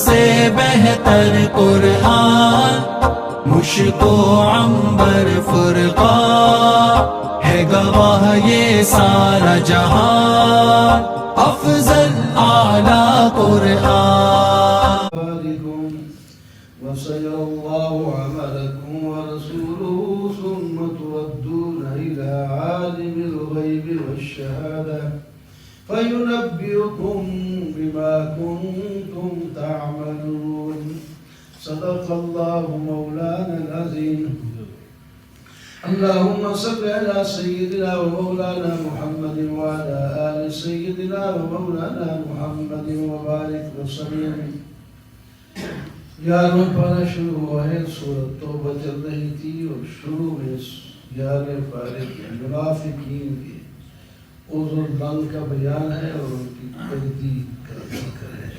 سے بہتر قرآن، مشک و عنبر فرقان، ہے گواہ یہ سارا جہان، افضل اعلیٰ قرآن۔ وسيرى الله عملكم ورسوله ثم تردون إلى عالم الغيب والشهادة فينبئكم بما كنتم تعملون۔ صدق الله مولانا العظيم۔ اللهم صل على سيدنا ومولانا محمد وعلى آل سيدنا ومولانا محمد وبارك وسلم۔ گیارہواں پارہ شروع ہوا ہے، سورۃ توبہ چل رہی تھی اور شروع میں 11 پارے کے منافقین کے عذر دان کا بیان ہے اور ان کی تردید کا ذکر ہے۔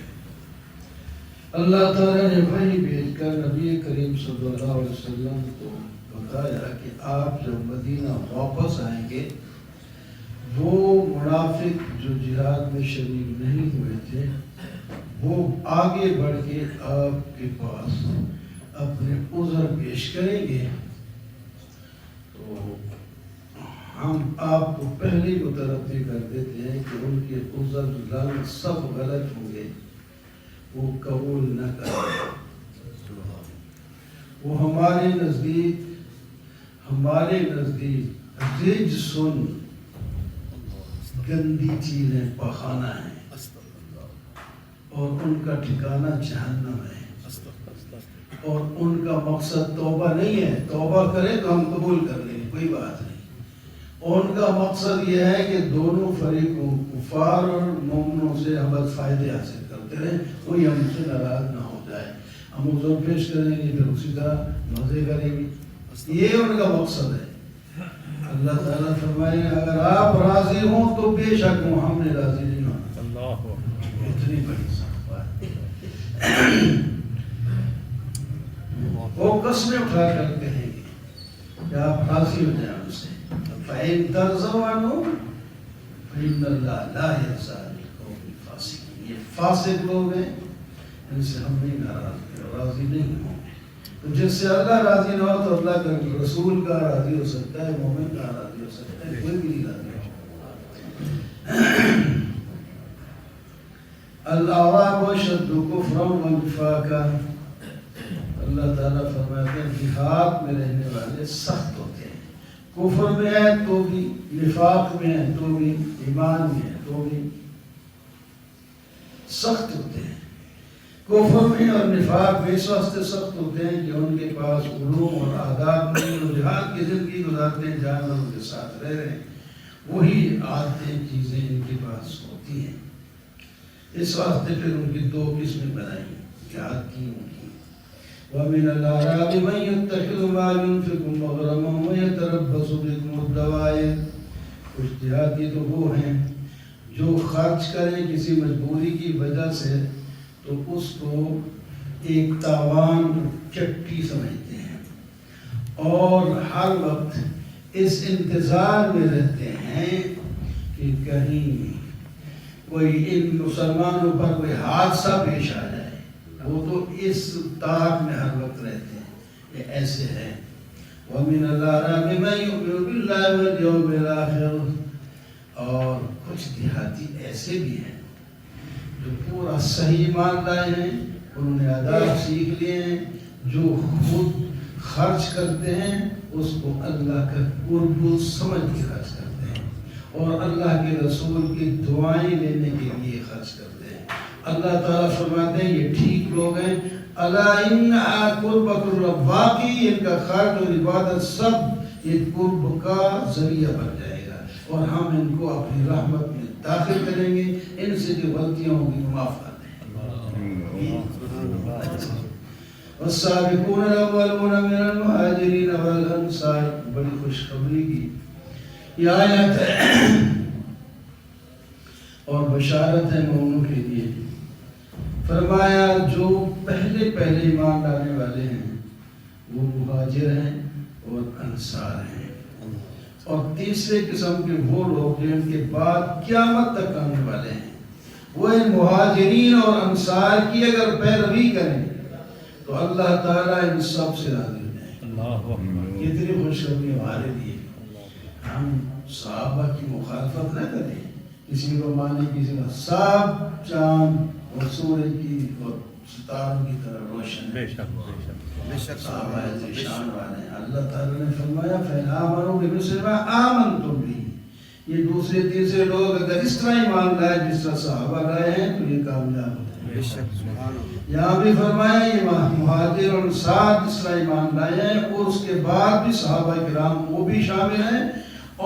اللہ تعالیٰ نے وحی بھیج کر نبی کریم صلی اللہ علیہ وسلم کو بتایا کہ آپ جب مدینہ واپس آئیں گے، وہ منافق جو جہاد میں شریک نہیں ہوئے تھے وہ آگے بڑھ کے آپ کے پاس اپنے عذر پیش کریں گے، تو ہم آپ کو پہلے ہی متنبہ کر دیتے ہیں کہ ان کے عذر لفظ سب غلط ہوں گے، وہ قبول نہ کریں۔ وہ ہمارے نزدیک رجسن گندی چیزیں پخانا ہے اور ان کا ٹھکانہ جہنم ہے، اور ان کا مقصد توبہ نہیں ہے، توبہ کرے تو ہم قبول کر لیں گے، کوئی بات نہیں۔ ان کا مقصد یہ ہے کہ دونوں فریقوں کفار اور مومنوں سے ہم فائدے حاصل کرتے رہیں، کوئی ہم سے ناراض نہ ہو جائے، ہم عذر پیش کریں گے پھر اسی طرح مزے کریں گے، یہ ان کا مقصد ہے۔ اللہ تعالیٰ فرمائے اگر آپ راضی ہوں تو بے شک ہم نے راضی نہیں ہونا۔ اتنی بڑی وہ قسمیں اٹھا کر کہیں گے کہ آپ راضی ہو جائیں ان سے۔ فَإِن تَرْضَوْا عَنْهُمْ فَإِنَّ اللَّهَ لَا يَرْضَىٰ عَنِ الْقَوْمِ الْفَاسِقِينَ۔ یہ فاسق لوگ ہیں، ان سے ہم نہیں ناراض ہیں، راضی نہیں ہوں گے۔ تو جس سے اللہ راضی نہ ہو تو اللہ کا رسول کا راضی ہو سکتا ہے، مومن کا راضی ہو سکتا ہے، کوئی بھی نہیں راضی ہو۔ الْأَعْرَابُ أَشَدُّ كُفْرًا وَنِفَاقًا۔ اللہ تعالیٰ فرماتے ہیں دیہات میں رہنے والے سخت ہوتے ہیں، کفر میں ہے تو بھی، نفاق میں ہے تو بھی، ایمان میں ہے تو بھی سخت ہوتے ہیں۔ کفر میں اور نفاق میں اس واسطے سخت ہوتے ہیں کہ ان کے پاس علوم اور آداب نہیں، وہ جہاد کی زندگی گزارتے ہیں، جانوروں کے ساتھ رہ رہے ہیں، وہی عادتیں چیزیں ان کے پاس ہوتی ہیں، اس واسطے پھر ان کی دو قسمیں بنائی جہاد کی ان کی۔ وَمِنَ الْأَعْرَابِ مَن يَتَّخِذُ مَا يُنْفِقُ مَغْرَمًا وَيَتَرَبَّصُ بِكُمُ الدَّوَائِرَ۔ کچھ دیہاتی تو وہ ہیں جو خرچ کریں کسی مجبوری کی وجہ سے تو اس کو ایک تاوان چٹی سمجھتے ہیں اور ہر وقت اس انتظار میں رہتے ہیں کہ کہیں کوئی ان مسلمانوں پر کوئی حادثہ پیش آ جائے، وہ تو اس تاک میں ہر وقت رہتے ہیں، یہ ایسے ہیں۔ وَمِنَ الْأَعْرَابِ مَن يُؤْمِنُ بِاللَّهِ وَالْيَوْمِ الْآخِرِ۔ اور کچھ دیہاتی ایسے بھی ہیں جو پورا صحیح مان لائے ہیں، انہوں نے آداب سیکھ لیے ہیں، جو خود خرچ کرتے ہیں اس کو اللہ کا قرب سمجھ کے خرچ کرتے ہیں اور اللہ کے رسول کی دعائیں لینے کے لیے خرچ کرتے ہیں۔ اللہ تعالیٰ فرماتے ہیں یہ ٹھیک لوگ ہیں، الا ان قربۃ الرب، واقعی ان کا خرچ اور عبادت سب یہ قرب کا ذریعہ بن جائے گا اور ہم ان کو اپنی رحمت میں داخل کریں گے، ان سے جو غلطیاں ہوں گی معاف کر دیں۔ والسابقون الاولون من المہاجرین والانصار، بڑی خوشخبری کی یہ آیت ہے اور بشارت ہے مومنوں کے لیے۔ فرمایا جو پہلے ایمان لانے والے ہیں وہ مہاجر ہیں اور انصار ہیں، اور تیسرے قسم کے وہ لوگ جو ان کے بعد قیامت تک آنے والے ہیں وہ ان مہاجرین اور انصار کی اگر پیروی کریں تو اللہ تعالیٰ ان سب سے راضی ہو جائے. کتنی خوشخبری ہمارے لیے. ہم صحابہ کی مخالفت نہ کریں، کسی کو مانے کسی کا. سب چاند اور سورج کی اور ستاروں کی طرح روشن ہے. صحابہ شان والے ہیں. اللہ تعالیٰ نے فرمایا فَإِنْ آمَنُوا بِمِثْلِ مَا آمَنْتُمْ بِهِ. یہ دوسرے تیسرے لوگ اگر اس طرح ایمان لائے جس طرح صحابہ لائے ہیں تو یہ کامیاب ہوتے ہیں. یہاں بھی فرمایا یہ مہاجر اور انصار جس طرح ایمان لائے ہیں اور اس کے بعد بھی صحابہ کرام وہ بھی شامل ہیں،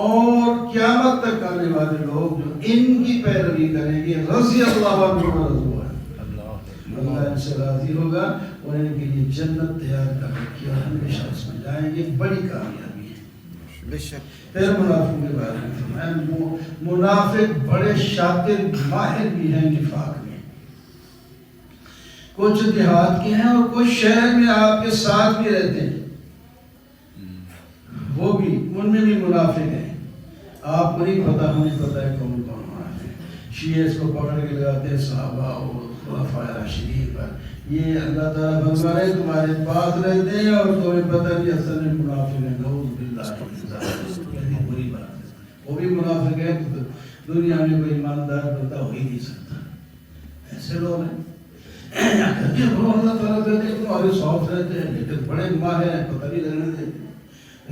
اور قیامت تک آنے والے لوگ جو ان کی پیروی کریں گے رضی اللہ عنہم ورضوا عنہ، اللہ ان سے راضی ہوگا اور ان کے لیے جنت تیار کر رکھی ہے، ہمیشہ اس میں جائیں گے. بڑی کامیابی ہے. بے شک. پھر منافق کے بارے میں فرمایا منافق بڑے شاطر ماہر بھی ہیں نفاق میں. کچھ دیہات کے ہیں اور کچھ شہر میں آپ کے ساتھ بھی رہتے ہیں، وہ بھی ان میں بھی منافق ہیں. آپ کو نہیں پتا، ہمیں پتا ہے کون کون منافق ہیں. شیعہ اس کو پکڑ کے لگاتے ہیں صحابہ اور خلفاء راشدین پر. یہ اللہ تعالیٰ فرما رہے تمہارے پاس رہتے ہیں اور تمہیں پتہ نہیں اصل میں منافق ہیں. نعوذ باللہ من بری بات ہے. وہ بھی منافق ہے. دنیا میں کوئی ایماندار بندہ ہو ہی نہیں سکتا. ایسے لوگ ہیں اللہ تعالیٰ کہتے ہیں تمہارے ساتھ رہتے ہیں لیکن بڑے ماہر ہیں، پتہ نہیں لگنے دیتے.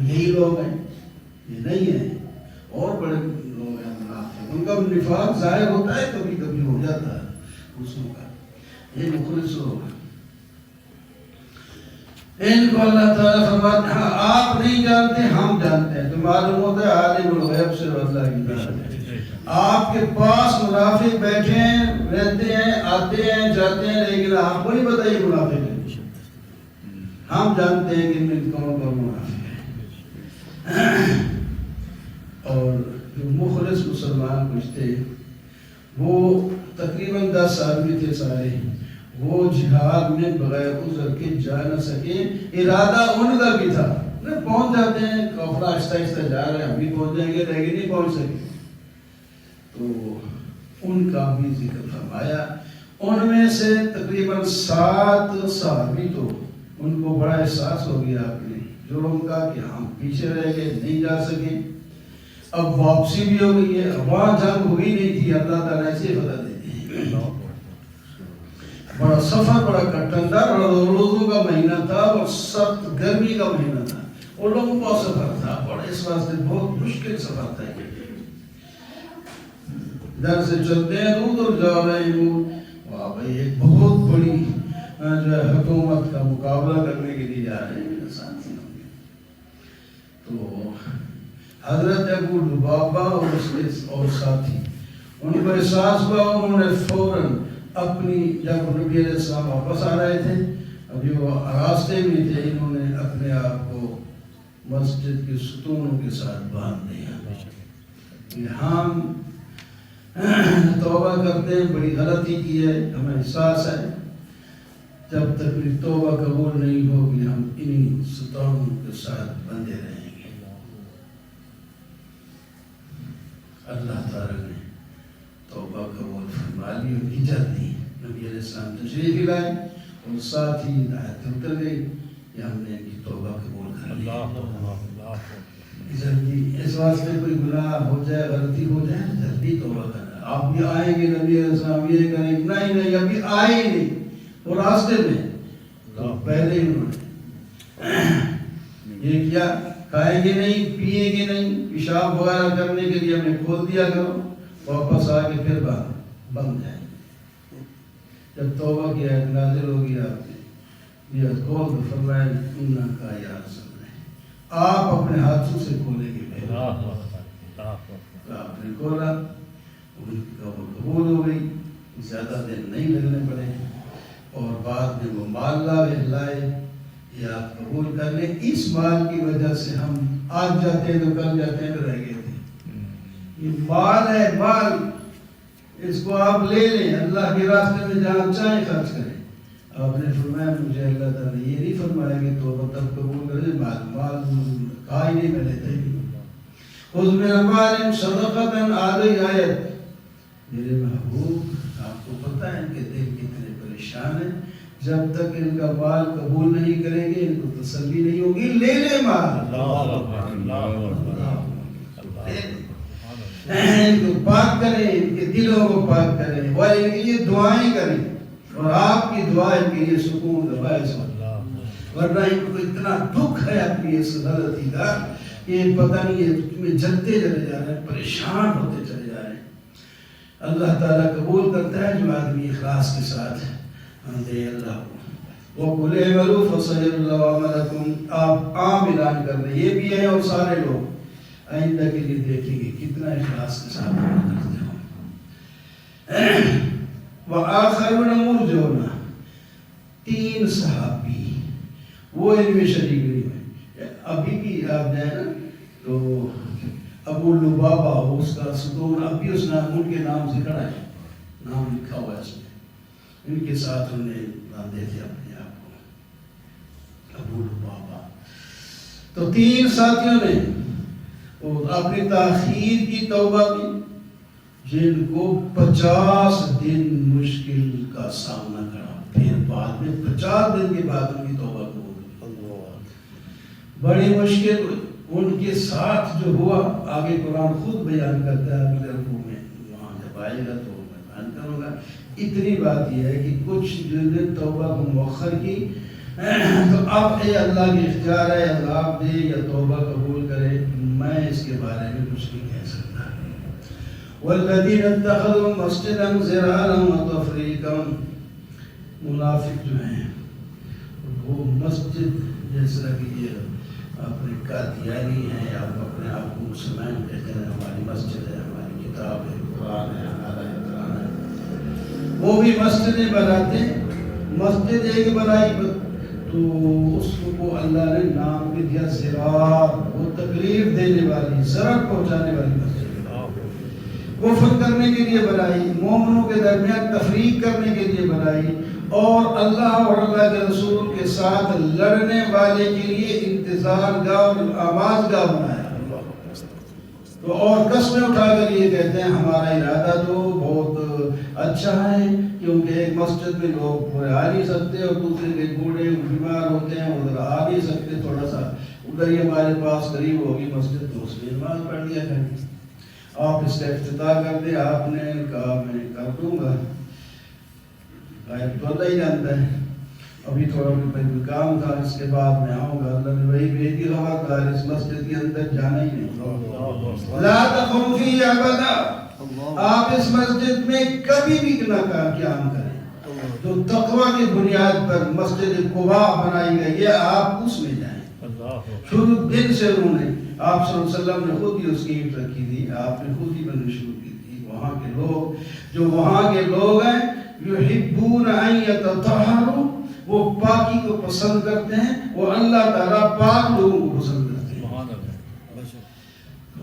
یہی لوگ ہیں، یہ نہیں ہیں. اور بڑے لوگ ہیں منافق، ان کا نفاق ظاہر ہوتا ہے، کبھی کبھی ہو جاتا ہے دوسروں کا. یہ مخلص لوگ ہیں. ان کو اللہ تعالیٰ فرماتے ہیں آپ نہیں جانتے ہم جانتے ہیں. تو معلوم ہوتا ہے عالم الغیب سے اللہ کی بات ہے. آپ کے پاس منافق بیٹھے ہیں، رہتے ہیں، آتے ہیں، جاتے ہیں، لیکن آپ کو نہیں پتہ یہ منافق ہے. ہم جانتے ہیں کہ ان میں کون کون منافق ہے. اور جو مخلص مسلمان کچھ تھے وہ تقریباً 10 سال بھی تھے سارے، وہ جہاد میں بغیر عذر کے جا نہ سکے. ارادہ ان کا بھی تھا پہنچ جاتے ہیں، کافر آہستہ آہستہ جا رہے ہیں، ہم بھی پہنچ جائیں گے، لیکن نہیں پہنچ سکے. تو ان کا بھی ذکر فرمایا. ان میں سے تقریباً 7 صحابی تو ان کو بڑا احساس ہو گیا اپنے جرم کا کہ ہم پیچھے رہ گئے، نہیں جا سکے. اب واپسی بھی ہو گئی ہے، وہاں جنگ ہوئی نہیں تھی، اللہ تعالیٰ ایسے فتح دیتے ہیں. بڑا سفر بڑا کٹن تھا، بڑا روزوں کا مہینہ تھا اور سخت گرمی کا مہینہ تھا. وہ لوگوں کا سفر تھا اور اس واسطے بہت مشکل سفر تھا. ادھر سے چلتے ہیں ادھر جا رہے ہیں. واہ بھائی ایک بہت بڑی جو ہے حکومت کا مقابلہ کرنے کے لیے جا رہے ہیں. تو حضرت ابو لبابہ اور اس کے اور ساتھی ان کو احساس ہوا. انہوں نے فوراً اپنی جب نبی علیہ السلام واپس آ رہے تھے، ابھی وہ راستے میں تھے، انہوں نے اپنے آپ کو مسجد کے ستونوں کے ساتھ باندھ دیا. ہم توبہ کرتے ہیں، بڑی غلطی کی ہے، ہمیں احساس ہے جب تک میری توبہ قبول نہیں ہوگی ہم انہی ستونوں کے ساتھ بندھے رہیں گے. اللہ تعالیٰ نے توبہ قبول فرما لی اور اجازت دی. نبی علیہ السلام تشریف لائے اور ساتھ ہی ہدایت اتر گئی کہ ہم نے ان کی توبہ قبول کر لی. جلدی اس واسطے کوئی گناہ ہو جائے، غلطی ہو جائے، جلدی توبہ کرنا. آپ بھی آئیں گے نبی علیہ السلام یہ کریں گے، نہیں ابھی آئے ہی نہیں، وہ راستے میں تو پہلے ہی انہوں نے یہ کیا، کھائیں گے نہیں، پیئیں گے نہیں، پیشاب وغیرہ کرنے کے لیے ہمیں کھول دیا کرو، واپس آ کے پھر بند جائیں. جب توبہ کی آیت نازل ہوگی آپ نے یہ کھول تو فرمایا انہوں کا یا رسول اللہ، آپ اپنے ہاتھوں سے کھولیں گے. آپ نے کھولا، ان کا وہ قبول ہو گئی، زیادہ دن نہیں لگنے پڑے اور بعد میں وہ مال لائے یہ آپ قبول کر لیں. اس مال کی وجہ سے ہم آج جاتے ہیں تو کل جاتے ہیں تو رہ گئے تھے. یہ مال ہے، مال، اس کو آپ لے لیں، اللہ کے راستے میں جہاں چاہیں خرچ کریں. آپ نے فرمایا مجھے اللہ تعالیٰ نے یہ نہیں فرمایا کہ توبہ تب قبول کرے، مال کھا ہی نہیں، میں لیتے ہی. خذ من اموالہم صدقۃ، آگئی آیت، میرے محبوب آپ کو پتہ ہے ان کے دل کتنے پریشان ہیں. جب تک ان کا مال قبول نہیں کریں گے ان کو تسلی نہیں ہوگی. لے لے مال, ان کو پاک کریں, ان کے دلوں کو پاک کریں اور ان کے لیے دعائیں کریں, اور آپ کی دعا ان کے لیے سکون کا باعث ہو. ورنہ ان کو اتنا دکھ ہے اپنی اس غلطی کا کہ پتہ نہیں ہے جلتے چلے جا رہے ہیں, پریشان ہوتے چلے جا رہے ہیں. اللہ تعالیٰ قبول کرتا ہے جو آدمی اخلاص کے ساتھ دے. اللہ وَقُلْ اعْمَلُوا فَسَيَرَى اللَّهُ عَمَلَكُمْ. آپ عام اعلان کر رہے ہیں, یہ بھی ہے اور سارے لوگ آئندہ کے لیے دیکھیں گے کتنا اخلاص کے ساتھ عمل کرتے ہوں. وَآخَرُونَ مُرْجَوْنَ. 3 صحابی وہ ان میں شریک نہیں ہوئے. ابھی بھی آپ جائیں نا تو ابو لبابہ اس کا ستون اب بھی اس نام ان کے نام سے کھڑا ہے, نام لکھا ہوا ہے اس میں. ان کے ساتھ انہوں نے باندھے تھے اپنے آپ کو, ابو لبابہ. تو 3 ساتھیوں نے اپنی تاخیر کی توبہ کی, جن کو 50 دن مشکل کا سامنا کرا, پھر بعد میں 50 دن کے بعد ان کی توبہ کو بڑی مشکل ان کے ساتھ جو ہوا. آگے قرآن خود بیان کرتا ہے اگلے رکوع میں, وہاں جب آئے گا تو میں بیان کروں گا. اتنی بات یہ ہے کہ کچھ جن نے توبہ کو مؤخر کی تو اب اے اللہ کی اختیار ہے, عذاب دے یا توبہ قبول کرے, میں اس کے بارے میں کچھ نہیں کہہ سکتا. والذین اتخذوا مسجدا ضرارا وتفریقا. منافق جو ہیں وہ مسجد جیسا کہ یہ اپنے قادیانی ہیں, آپ اپنے آپ کو مسلمان کہتے ہیں, ہماری مسجد ہے, ہماری کتاب ہے, قرآن ہے, ہمارا قرآن ہے, وہ بھی مسجدیں بناتے ہیں. مسجد ایک بنائی تو اس کو اللہ نے نام بھی دیا ضرار, وہ تکلیف دینے والی, ضرر پہنچانے والی مسجد. کفر کرنے کے لیے بنائی, مومنوں کے درمیان تفریق کرنے کے لیے بنائی, اور اللہ اور اللہ کے رسول کے ساتھ لڑنے والے کے لیے انتظار گاہ اور آواز گاہ بنایا. تو اور قسمیں اٹھا کر یہ کہتے ہیں ہمارا ارادہ تو بہت اچھا ہے, کیونکہ ایک مسجد میں لوگ پورے آ نہیں سکتے اور دوسرے کے بوڑھے بیمار ہوتے ہیں ادھر آ نہیں سکتے, تھوڑا سا ادھر ہی ہمارے پاس قریب ہوگی مسجد تو اس میں نماز پڑھ لیا کریں, آپ اس کا افتتاح کر دیں. آپ نے کہا میں کر دوں گا, تو اللہ ہی جانتا ہے. ابھی تھوڑا کوئی کام تھا, اس کے بعد میں آؤں گا. اللہ نے وہی بھیج دی خبردار, اس مسجد کے اندر جانا ہی نہیں. لا تقم فی ابدا. آپ اس مسجد میں کبھی بھی نہ قیام کریں. تو تقوی کی بنیاد پر مسجد قباء بنائی گئی ہے, آپ اس میں جائیں. شروع دن سے انہوں نے, آپ صلی اللہ علیہ وسلم نے خود ہی اس کی اینٹ رکھی تھی, آپ نے خود ہی بننی شروع کی تھی. وہاں کے لوگ جو وہاں کے لوگ ہیں یحبون ان یتطہروا, وہ پاکی کو پسند کرتے ہیں, وہ اللہ تعالیٰ پاک لوگوں کو پسند کرتے ہیں.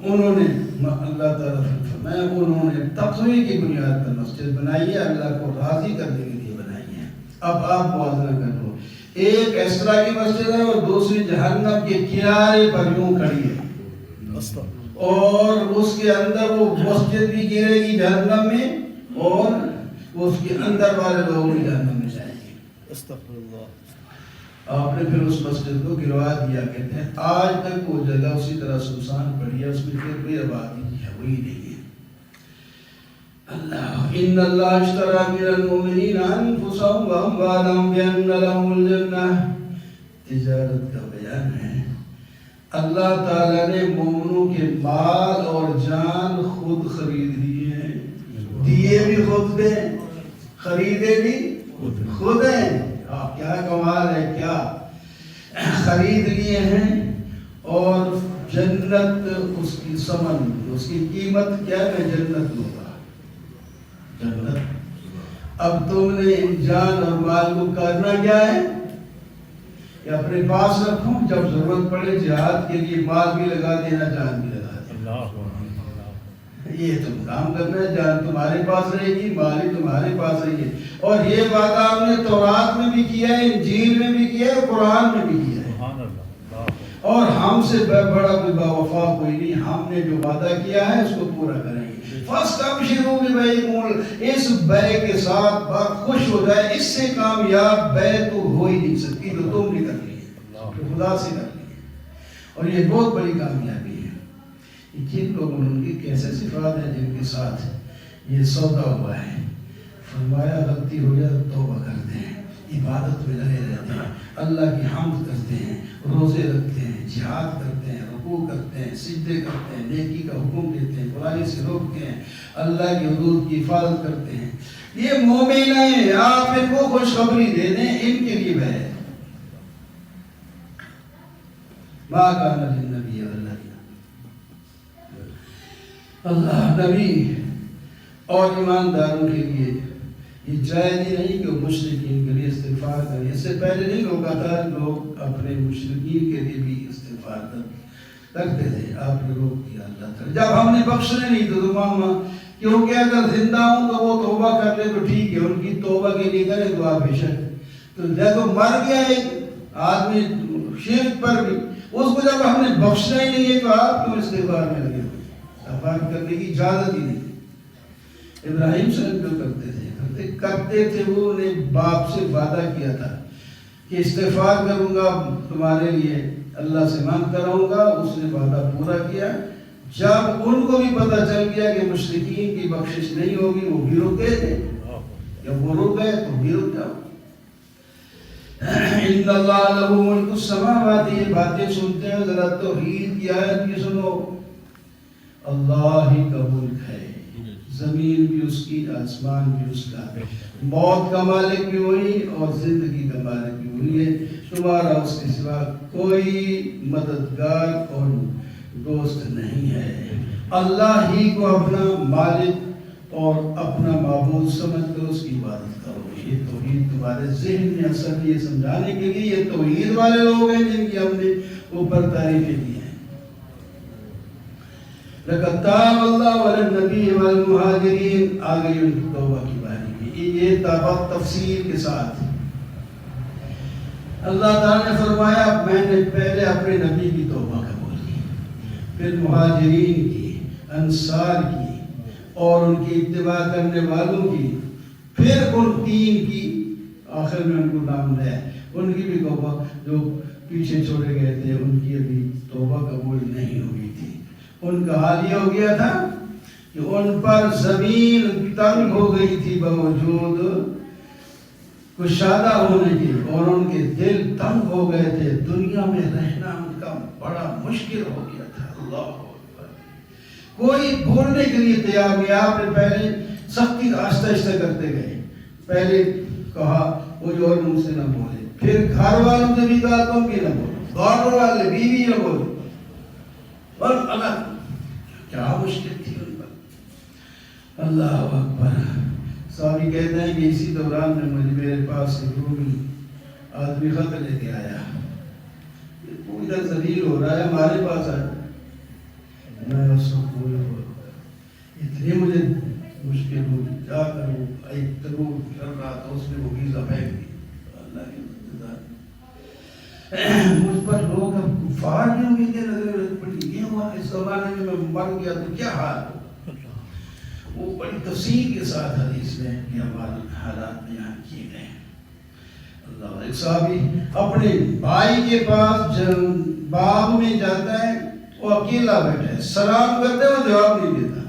انہوں نے اللہ تعالیٰ فرمایا انہوں نے تقوی کی بنیاد پر مسجد بنائی ہے, اللہ کو راضی کرنے کے لیے بنائی ہے. اب آپ موازنہ کر لو, ایک اس طرح کی مسجد ہے اور دوسری جہنم کے کنارے پر یوں کھڑی ہے, اور اس کے اندر وہ مسجد بھی گرے گی جہنم میں, اور اس کے اندر والے لوگ بھی جہنم میں جائیں گے. استغفر اللہ. آپ نے پھر اس مسجد کو گروا دیا. کہتے ہیں آج تک وہ جگہ اسی طرح سنسان پڑی ہے, اس میں پھر کوئی آبادی ہے وہی نہیں ہے. اللہ ان اللہ اشترى من المؤمنین انفسهم واموالهم بان لهم الجنہ. تجارت کا بیان ہے. اللہ تعالیٰ نے مومنوں کے مال اور جان خود خرید لیے ہیں, دیے بھی خود دیں, خریدے بھی خود ہیں. کیا کمال ہے, کیا خرید لیے ہیں. اور جنت اس کی ثمن, اس کی قیمت کیا ہے, جنت ہوگا جنت. اب تم نے ان جان اور مال کو کرنا کیا ہے, کہ اپنے پاس رکھو, جب ضرورت پڑے جہاد کے لیے مال بھی لگا دینا, جان بھی لگا دینا. یہ تم کام کرنا ہے, جان تمہارے پاس رہے گی, مال ہی تمہارے پاس رہے گی. اور یہ وعدہ ہم نے تورات میں بھی کیا ہے, انجیل میں بھی کیا ہے, قرآن میں بھی کیا ہے. اور ہم سے بڑا کوئی با وفا کوئی نہیں. ہم نے جو وعدہ کیا ہے اس کو پورا کریں گے. فَاسْتَبْشِرُوا بِبَيْعِكُمُ، اس بے کے ساتھ بات خوش ہو جائے، اس سے کامیاب بے تو ہو ہی نہیں سکتی جو تم نے کر لی ہے، جو خدا سے کر لی ہے، اور یہ بہت بڑی کامیابی ہے۔ جن لوگوں نے ان کی کیسے صفات ہیں جن کے ساتھ یہ سودا ہوا ہے، فرمایا غلطی ہو جائے تو توبہ کرتے ہیں، عبادت میں لگے رہتے ہیں، اللہ کی حمد کرتے ہیں، روزے رکھتے ہیں، جہاد کرتے ہیں، رکوع کرتے ہیں، سجدے کرتے ہیں، نیکی کا حکم دیتے ہیں، برائی سے روکتے ہیں، اللہ کی حدود کی حفاظت کرتے ہیں۔ یہ مومن ہیں، آپ ان کو خوشخبری دے دیں، ان کے لیے ہے ما کان للنبی اللہ نبی اور ایمانداروں کے لیے یہ جائز ہی نہیں کہ مشرکین کے لیے استغفار کریں۔ اس سے پہلے نہیں ہوگا تھا، لوگ اپنے مشرکین کے لیے بھی استغفار کرتے تھے، آپ نے روک دیا اللہ تعالیٰ۔ جب ہم نے بخشنے نہیں تو تمام، کیونکہ اگر زندہ ہوں تو وہ توبہ کر لے تو ٹھیک ہے، ان کی توبہ کے لیے کرے تو آپ بے شک، تو جب مر گیا ایک آدمی شرک پر بھی، اس کو جب ہم نے بخشنا ہی نہیں ہے تو آپ کیوں استغفار میں لگے ہوئے؟ استغفار کرنے کی اجازت ہی نہیں۔ ابراہیم صاحب جو کرتے تھے وہ نے باپ سے وعدہ کیا تھا کہ استغفار کروں گا تمہارے لیے، اللہ سے مانگتا رہوں گا، اس نے وعدہ پورا کیا۔ جب ان کو بھی پتہ چل گیا کہ مشرکین کی بخشش نہیں ہوگی، وہ بھی رک گئے تھے، جب وہ رک گئے تو بھی رک جاؤ۔ ان اللہ لہ ملک السماوات، یہ باتیں سنتے ہیں ذرا توحید کی آیت کی سنو، اللہ ہی کا ملک ہے، زمین بھی اس کی، آسمان بھی اس کا، موت کا مالک بھی وہی اور زندگی کا مالک بھی وہی ہے، تمہارا اس کے سوا کوئی مددگار اور دوست نہیں ہے۔ اللہ ہی کو اپنا مالک اور اپنا معبود سمجھ کر اس کی عبادت کرو۔ یہ توحید تمہارے ذہن میں اثر، یہ سمجھانے کے لیے یہ توحید والے لوگ ہیں جن کی ہم نے اوپر تعریفیں دی ہیں۔ لَقَدْ تَابَ اللَّهُ عَلَى النَّبِيِّ وَالْمُهَاجِرِينَ، آگئی ان کی توبہ کی باری میں، یہ توبہ تفصیل کے ساتھ اللہ تعالیٰ نے فرمایا میں نے پہلے اپنے نبی کی توبہ قبول کی، پھر مہاجرین کی، انصار کی اور ان کی اتباع کرنے والوں کی، پھر ان تین کی، آخر میں ان کو نام لیا، ان کی بھی توبہ جو پیچھے چھوڑے گئے تھے ان کی ابھی توبہ قبول نہیں ہوئی تھی۔ ان کا حال یہ ہو گیا تھا کہ ان پر زمین تنگ ہو گئی تھی باوجود کشادہ ہونے کی، اور ان کے دل تنگ ہو گئے تھے، دنیا میں رہنا ان کا بڑا مشکل ہو گیا تھا۔ اللہ اکبر، کوئی بولنے کے لیے تیار نہیں۔ آپ نے پہلے سختی آہستہ آہستہ کرتے گئے، پہلے کہا کوئی اور منہ سے نہ بولے، پھر گھر والوں سے بھی کہا تم بھی نہ بولو، دونوں والے بیوی نہ بولے، اور اللہ کیا مشکل تھی ان پر۔ اللہ اکبر۔ صحابی کہتے ہیں کہ اسی دوران میں مجھے میرے پاس ایک رومی آدمی خط لے کے آیا، وہ ادھر ذلیل ہو رہا ہے، ہمارے پاس آیا، میں اس کو پورے ہو اتنی مجھے مشکل ہوئی، کیا کروں، ایک ترور کر رہا تھا، اس نے وہ ویزا پھینک دی۔ اللہ کی مجھ پر لوگ اب کفار بھی ہوں گے، بڑی یہ ہوا اس زمانے میں مر گیا تو کیا حال ہو۔ وہ بڑی تفصیل کے ساتھ حدیث میں کہ ہمارے حالات بیان کیے گئے ہیں۔ اللہ، ایک صحابی اپنے بھائی کے پاس باغ میں جاتا ہے، وہ اکیلا بیٹھا ہے، سلام کرتے ہیں وہ جواب نہیں دیتا۔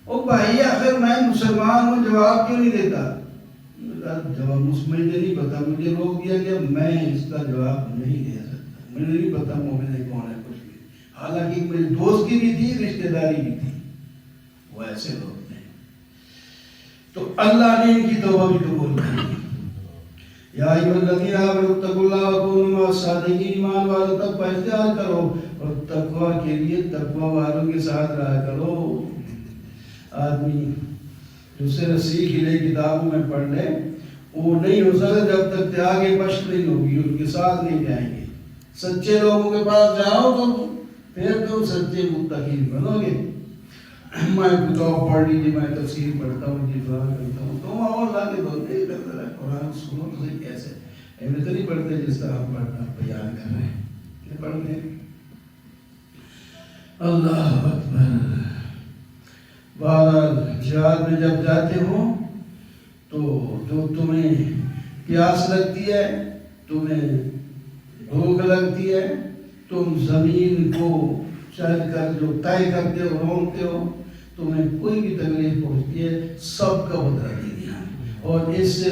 او بھائی آخر میں مسلمان ہوں، جواب کیوں نہیں دیتا؟ جواب مجھے نہیں پتا، مجھے روک دیا گیا، میں اس کا جواب نہیں دے سکتا، مجھے نہیں پتا مومن کون ہے کچھ بھی، حالانکہ میری دوستی بھی تھی، رشتہ داری بھی تھی، وہ ایسے لوگ ہیں۔ تو اللہ نے ان کی توبہ بھی قبول کی۔ یا ایھا الذین آمنوا اتقوا اللہ وکونوا مع الصادقین، ایمان والوں تقوی اختیار کرو اور تقوی کے لیے تقوی والوں کے ساتھ رہا کرو۔ آدمی جو صرف سیکھ لے، کتابوں میں پڑھ لے، وہ نہیں ہو سکتا جب تک آگے بشت نہیں ہوگی، ان کے ساتھ نہیں جائیں گے۔ سچے لوگوں کے پاس جاؤ تو پھر تم سچے متقین بنو گے۔ میں کتاب پڑھ لیجیے، میں تفسیر پڑھتا ہوں، جی فلاں کرتا ہوں، تم اور لا کے بولتے نہیں کرتا ہے قرآن سنو تو صحیح کیسے ایسے تو نہیں پڑھتے جس طرح ہم پڑھنا بیان کر رہے ہیں، یہ پڑھتے ہیں۔ اللہ اکبر۔ بہرحال جہاد میں جب جاتے ہو تو جو تمہیں پیاس لگتی ہے، تمہیں بھوک لگتی ہے، تم زمین کو چل کر جو طے کرتے ہو، رونگتے ہو، تمہیں کوئی بھی تکلیف پہنچتی ہے، سب کا بدلہ دے دیا، اور اس سے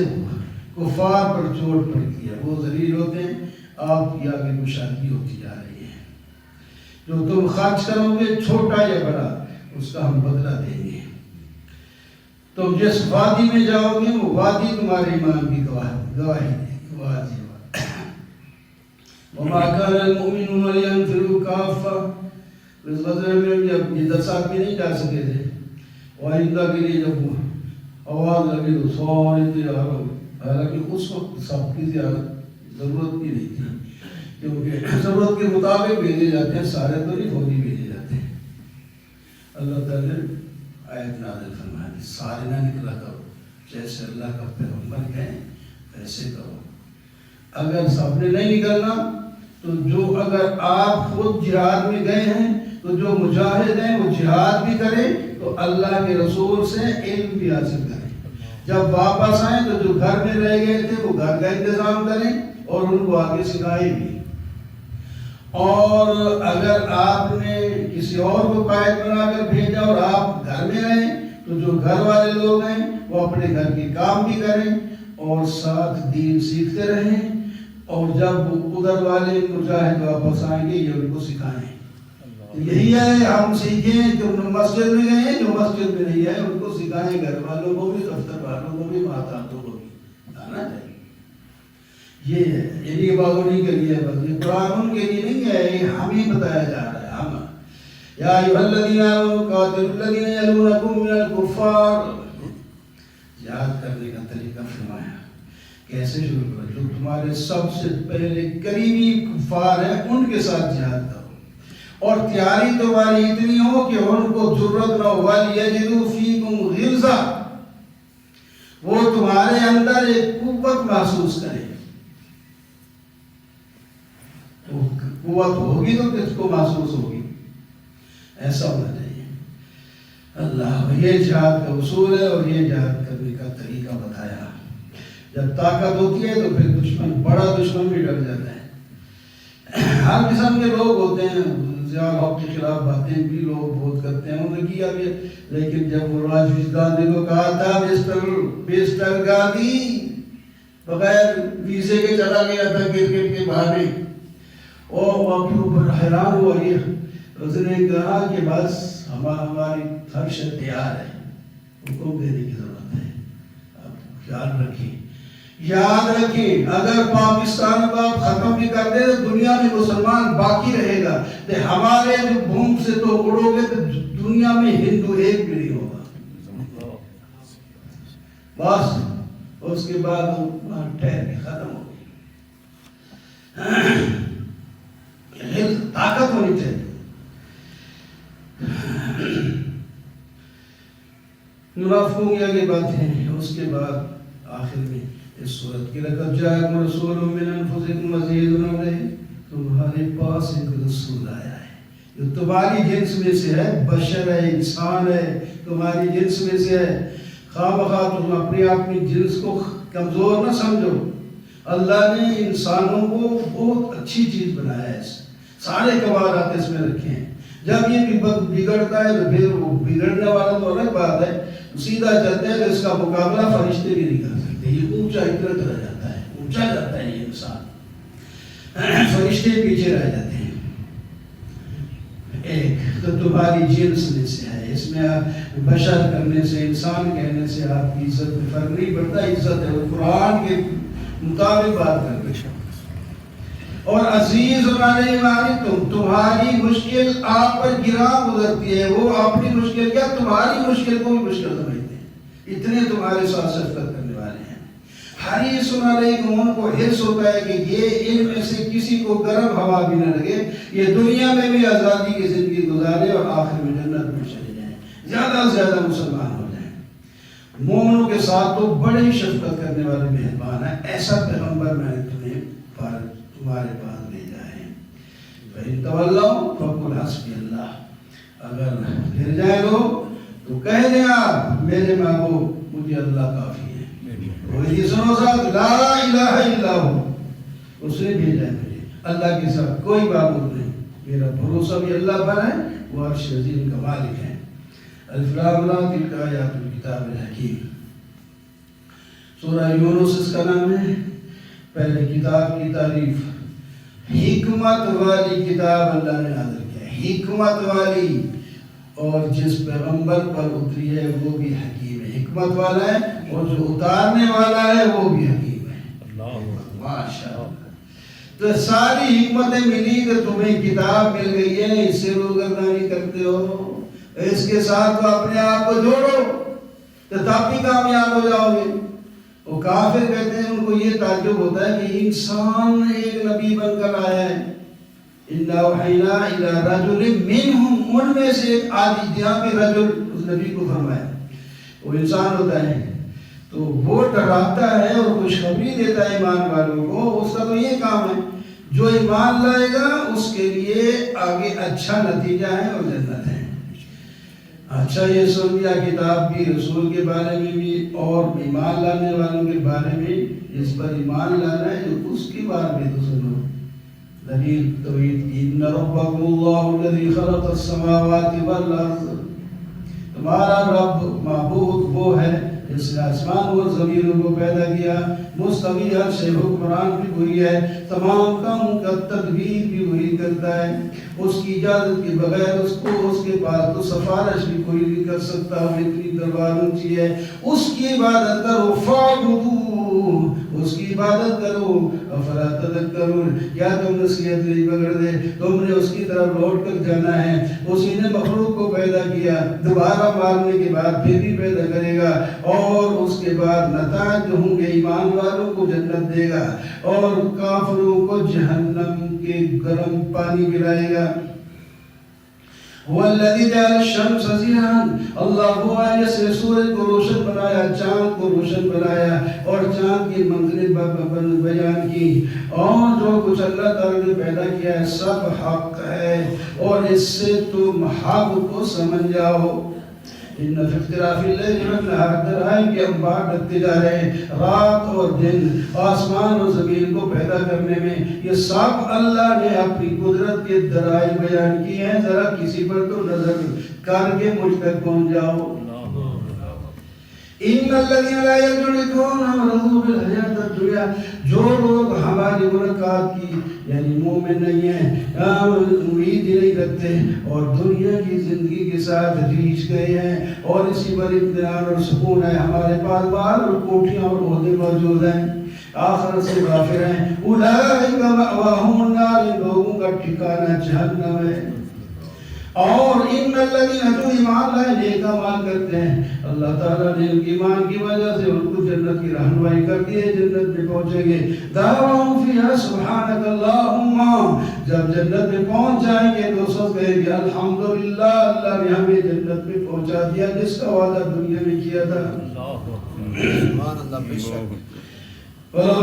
کفار پر چوٹ پڑتی ہے، وہ ذلیل ہوتے ہیں، آپ کی آگے کشادگی ہوتی جا رہی ہے۔ جو تم خرچ کرو گے چھوٹا یا بڑا، اس کا ہم بدلہ دیں گے۔ تم جس وادی میں جاؤ گے وہ وادی تمہارے ایمان کی گواہی دے گی۔ وما كان المؤمنون لينفروا كافة، اس غزوے میں جب یہ 10 آدمی نہیں جا سکے تھے، وعندہ کے لیے جب آواز لگی تو سارے تیار ہو گئے، حالانکہ اس وقت سب کی ضرورت بھی نہیں تھی، کیونکہ ضرورت کے مطابق بھیجے جاتے ہیں، سارے تو نہیں فوجی بھیجے جاتے ہیں۔ اللہ تعالیٰ نے آیت نازل فرمایا کہ سارے نہ نکلا کرو، جیسے اللہ کا پیغمبر کہیں ویسے کرو۔ اگر سب نے نہیں نکلنا تو جو اگر آپ خود جہاد میں گئے ہیں تو جو مجاہد ہیں وہ جہاد بھی کریں تو اللہ کے رسول سے علم بھی حاصل کریں، جب واپس آئیں تو جو گھر میں رہ گئے تھے وہ گھر کا انتظام کریں اور ان کو آگے سکھائیں بھی۔ اور اگر آپ نے کسی اور کو قائد بنا کر بھیجا اور آپ گھر میں رہیں تو جو گھر والے لوگ ہیں وہ اپنے گھر کے کام بھی کریں اور ساتھ دین سیکھتے رہیں، اور جب ادھر والے مجاہد واپس آئیں گے یہ ان کو سکھائیں۔ یہی ہے ہم سیکھیں کہ مسجد میں گئے ہیں، جو مسجد میں نہیں ہے ان کو سکھائیں، گھر والوں کو بھی، دفتر والوں کو بھی، ماتحتوں کو بھی آنا چاہیے۔ یہ ہے، یہ باغونی کے لیے بس، یہ قرآن ان کے لیے نہیں ہے، یہ ہمیں بتایا جا رہا ہے۔ ہم یا ایھا الذین آمنوا قاتلوا الذین یلونکم من الکفار، یاد کرنے کا طریقہ فرمایا کیسے شروع کرو، جو تمہارے سب سے پہلے قریبی کفار ہیں ان کے ساتھ جہاد کرو، اور تیاری تمہاری اتنی ہو کہ ان کو ضرورت نہ ہو، وَلْيَجِدُوا فِيكُمْ غِلْظَةً، وہ تمہارے اندر ایک قوت محسوس کریں۔ قوت ہوگی تو کس کو محسوس ہوگی، ایسا ہونا چاہیے۔ اللہ، یہ جہاد کا اصول ہے اور یہ جہاد کرنے کا طریقہ بتایا۔ جب طاقت ہوتی ہے تو پھر دشمن، بڑا دشمن بھی ڈر جاتا ہے۔ ہر قسم کے لوگ ہوتے ہیں، ضیاء الحق کے خلاف باتیں بھی لوگ بہت کرتے ہیں، انہوں نے کیا بھی، لیکن جب وہ راجیو گاندھی کو کہا تھا مسٹر گاندھی، بغیر ویزے کے چلا گیا تھا کرکٹ کے بہانے، اور وہاں کے اوپر حیران ہوا، یہ اس نے کہا کہ بس ہماری ہر شے تیار ہے، حکم دینے کی ضرورت ہے، اب خیال رکھیں، یاد رکھیں، اگر پاکستان کو آپ ختم بھی کر دیں تو دنیا میں مسلمان باقی رہے گا، تو ہمارے جو بھوم سے تو اڑو گے تو دنیا میں ہندو ایک بھی نہیں ہوگا، بس اس کے بعد وہ ٹھہر کے ختم ہو گئی۔ طاقت ہونی چاہیے۔ منافقوں کی آگے بات ہے، اس کے بعد آخر میں اس صورت کی لقد جاءکم رسول من انفسکم عزیز علیہ، تمہارے پاس ایک رسول آیا ہے جو تمہاری جنس میں سے ہے، بشر ہے، انسان ہے، تمہاری جنس میں سے ہے۔ خواہ بخواہ تم اپنے آپ میں جنس کو کمزور نہ سمجھو، اللہ نے انسانوں کو بہت اچھی چیز بنایا ہے، سارے کمالات اس میں رکھے ہیں۔ جب یہ بگڑتا ہے تو پھر وہ بگڑنے والا تو الگ بات ہے، سیدھا چلتے ہیں تو اس کا مقابلہ فرشتے بھی نہیں کر سکتے، یہ اونچا اتنا رہ جاتا ہے، اونچا جاتا ہے یہ انسان، فرشتے پیچھے رہ جاتے ہیں۔ ایک تو تمہاری جنس میں سے ہے، اس میں بشر کرنے سے، انسان کہنے سے آپ کی عزت میں فرق نہیں پڑتا، عزت ہے وہ قرآن کے مطابق بات کرنے۔ اور عزیز علیہ عنتم، تمہاری مشکل آپ پر گراں گزرتی ہے، وہ اپنی مشکل کیا تمہاری مشکل کو بھی مشکل سمجھتے ہیں، اتنے تمہارے ساتھ شفقت کرنے والے ہیں۔ حریص علیکم، ان کو حرص ہوتا ہے کہ یہ ان میں سے کسی کو گرم ہوا بھی نہ لگے، یہ دنیا میں بھی آزادی کی زندگی گزارے اور آخر میں جنت میں چلے جائیں، زیادہ سے زیادہ مسلمان ہو جائیں۔ مومنوں کے ساتھ تو بڑی شفقت کرنے والے مہربان ہیں، ایسا پیغمبر میں نے تمہیں تمہارے پاس بھیجا ہے۔ فَإِن تَوَلَّوْا فَقُلْ حَسْبِيَ اللَّهُ، اگر پھر جائے لوگ تو کہہ دیں آپ میرے محبوب مجھے اللہ کافی ہے. اور یہ سنو ساتھ لا الہ الا ہو، اس نے بھیجا ہے مجھے، اللہ کے ساتھ کوئی معبود نہیں، میرا بھروسہ بھی اللہ پر ہے، وہ عرش عظیم کا مالک ہے. الف لام را تلک آیات الکتاب الحکیم. سورہ یونس اس کا نام ہے. پہلے کتاب کی تعریف، حکمت والی کتاب اللہ نے نازل کیا ہے، حکمت والی، اور جس پیغمبر پر اتری ہے وہ بھی حکیم ہے، حکمت والا ہے، اور جو اتارنے والا ہے وہ بھی حکیم ہے. ماشاءاللہ. تو ساری حکمتیں ملی کہ تمہیں کتاب مل گئی ہے، اس سے روگردانی کرتے ہو، اس کے ساتھ تو اپنے آپ کو جوڑو تو تب بھی کامیاب ہو جاؤ گے. وہ کافر کہتے ہیں، ان کو یہ تعجب ہوتا ہے کہ انسان ایک نبی بن کر آیا ہے. اِنَّا أَوْحَيْنَا إِلَىٰ رَجُلٍ مِّنْهُمْ، ان میں سے ایک آدمی، یہاں پہ رجل اس نبی کو فرمایا، وہ انسان ہوتا ہے تو وہ ڈراتا ہے اور خوشخبری دیتا ہے ایمان والوں کو. اس کا تو یہ کام ہے، جو ایمان لائے گا اس کے لیے آگے اچھا نتیجہ ہے اور جنت ہے. اچھا یہ سن لیا کتاب بھی، رسول کے بارے میں بھی، اور ایمان لانے والوں کے بارے میں. جس پر ایمان لانا ہے جو اس کے بارے میں تو سنو. دلیل توحید کی، ان ربکم اللہ الذی خلق السماوات والارض، تمہارا رب معبود وہ ہے جس نے آسمان اور زمینوں کو پیدا کیا. مستوی عرش حکمران بھی وہی ہے، تمام کاموں کا تدبیر بھی وہی کرتا ہے. اس کی اجازت کے بغیر اس کے پاس تو سفارش بھی کوئی نہیں کر سکتا. وہ اتنی دربار اونچی ہے. اس کی عبادت کرو، فاعبدوہ، اس کی عبادت کرو. افلا تذکرون، کیا تم نصیحت نہیں پکڑتے؟ تم نے اس کی طرف لوٹ کر جانا ہے. اسی نے مخلوق کو پیدا کیا، دوبارہ مارنے کے بعد پھر بھی پیدا کرے گا، اور اس کے بعد نتائج جو ہوں گے ایمان والوں کو جنت دے گا اور کافروں کو جہنم کے گرم پانی پلائے گا. هو الذي جعل الشمس ضياء، اللہ وہ ہے جس نے سورج کو روشن بنایا، چاند کو روشن بنایا اور چاند کی منزلیں بیان کی. اور جو کچھ اللہ تعالی نے پیدا کیا ہے سب حق ہے، اور اس سے تم حق کو سمجھ جاؤ. ان فی اختلاف اللیل والنہار، درائم کے انبار ڈھکتے جا رہے ہیں، رات اور دن، آسمان اور زمین کو پیدا کرنے میں. یہ سب اللہ نے اپنی قدرت کے درائم بیان کیے ہیں. ذرا کسی پر تو نظر کر کے مجھ تک پہنچ جاؤ. ان الذین لا یرجون ورضوا بالحیاۃ الدنیا، جو لوگ ہماری ملاقات کی یعنی مومن نہیں ہیں، امید ہی نہیں رکھتے اور دنیا کی زندگی کے ساتھ ریچھ گئے ہیں، اور اسی پر اطمینان اور سکون ہے، ہمارے پاس بال اور کوٹیاں اور عہدے موجود ہیں، آخرت سے غافل ہیں. اولئک مأواہم النار، لوگوں کا ٹھکانہ جہنم ہے. اور ان الذین جو ایمان لائے نیک اعمال کرتے ہیں، اللہ تعالیٰ نے ان کی ایمان کی وجہ سے ان کو جنت کی رہنمائی کر دی ہے، جنت میں پہنچیں گے. دعواہم فیہا سبحانک اللہم، جب جنت میں پہنچ جائیں گے تو سب کہیں گے الحمدللہ، اللہ نے ہمیں جنت میں پہنچا دیا جس کا وعدہ دنیا میں کیا تھا. سبحان اللہ. بے شک اللہ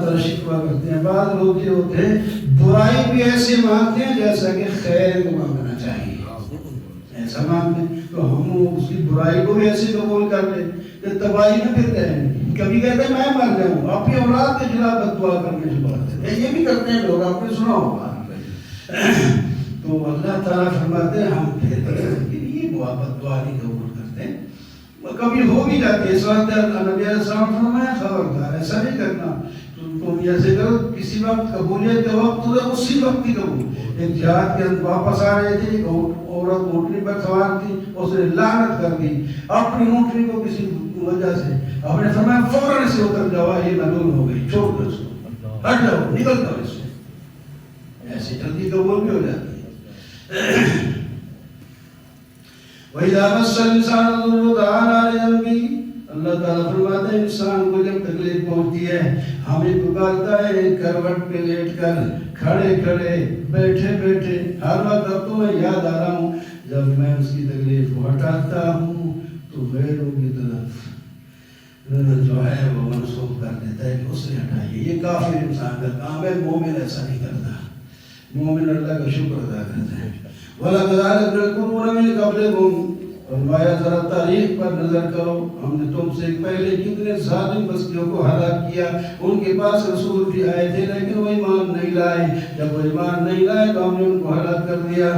تعالیٰ شکوہ کرتے ہیں. بعض لوگ یہ ہوتے ہیں برائی بھی ایسے مانتے ہیں جیسا کہ خیر کو مانگنا چاہیے، ایسا مانتے ہیں تو ہم اس کی برائی کو بھی ایسے قبول کر لیں کہ تباہی میں پھرتے ہیں. کبھی کہتے ہیں میں مر جاؤں، اپنی اولاد کے خلاف بددعا کرنے سے بڑھتے ہیں. یہ بھی کرتے ہیں لوگ، آپ نے سنا ہوگا. تو اللہ تعالیٰ فرماتے ہیں ہم پھر یہ بددعا نہیں قبول کرتے. کبھی ہو بھی جاتی ہے، اس وقت نبی علیہ السلام فرمایا خبردار ایسا نہیں کرنا. تم ایسے کرو کسی وقت قبولیت کے وقت تو اسی وقت ہی قبول. ایک جہاد کے اندر واپس آ رہے تھے، ایک عورت اونٹنی پر سوار تھی، اس نے لعنت کر دی اپنی اونٹنی کو کسی وجہ سے. آپ نے فرمایا فوراً سے اتر جاؤ، یہ ملعون ہو گئی، چھوڑ دو اس کو، ہٹ جاؤ، نکل جاؤ اس سے. ایسی جلدی قبول بھی ہو جاتی ہے. وَإِذَا مَسَّ الْإِنسَانَ الضُّرُّ دَعَانَا لِجَنبِهِ، اللہ تعالیٰ فرماتے ہیں انسان کو جب تکلیف پہنچتی ہے ہمیں پکارتا ہے کروٹ پہ لیٹ کر، کھڑے کھڑے، بیٹھے بیٹھے. ہر وقت اب تو میں یاد آ رہا ہوں جب میں اس کی تکلیف کو ہٹاتا ہوں تو غیروں کی طرف جو ہے وہ منسوخ کر دیتا ہے کہ اس نے ہٹائیے. یہ کافر انسان کا کام ہے، مومن ایسا نہیں کرتا. مومن اللہ کا شکر ادا کرتا ہے. وَلَقَدْ أَهْلَكْنَا الْقُرُونَ مِن قَبْلِكُمْ، فرمایا ذرا تاریخ پر نظر کرو، ہم نے تم سے پہلے کتنے ظالم بستیوں کو ہلاک کیا، ان کے پاس رسول بھی آئے تھے لیکن وہ ایمان نہیں لائے، جب وہ ایمان نہیں لائے تو ہم نے ان کو ہلاک کر دیا۔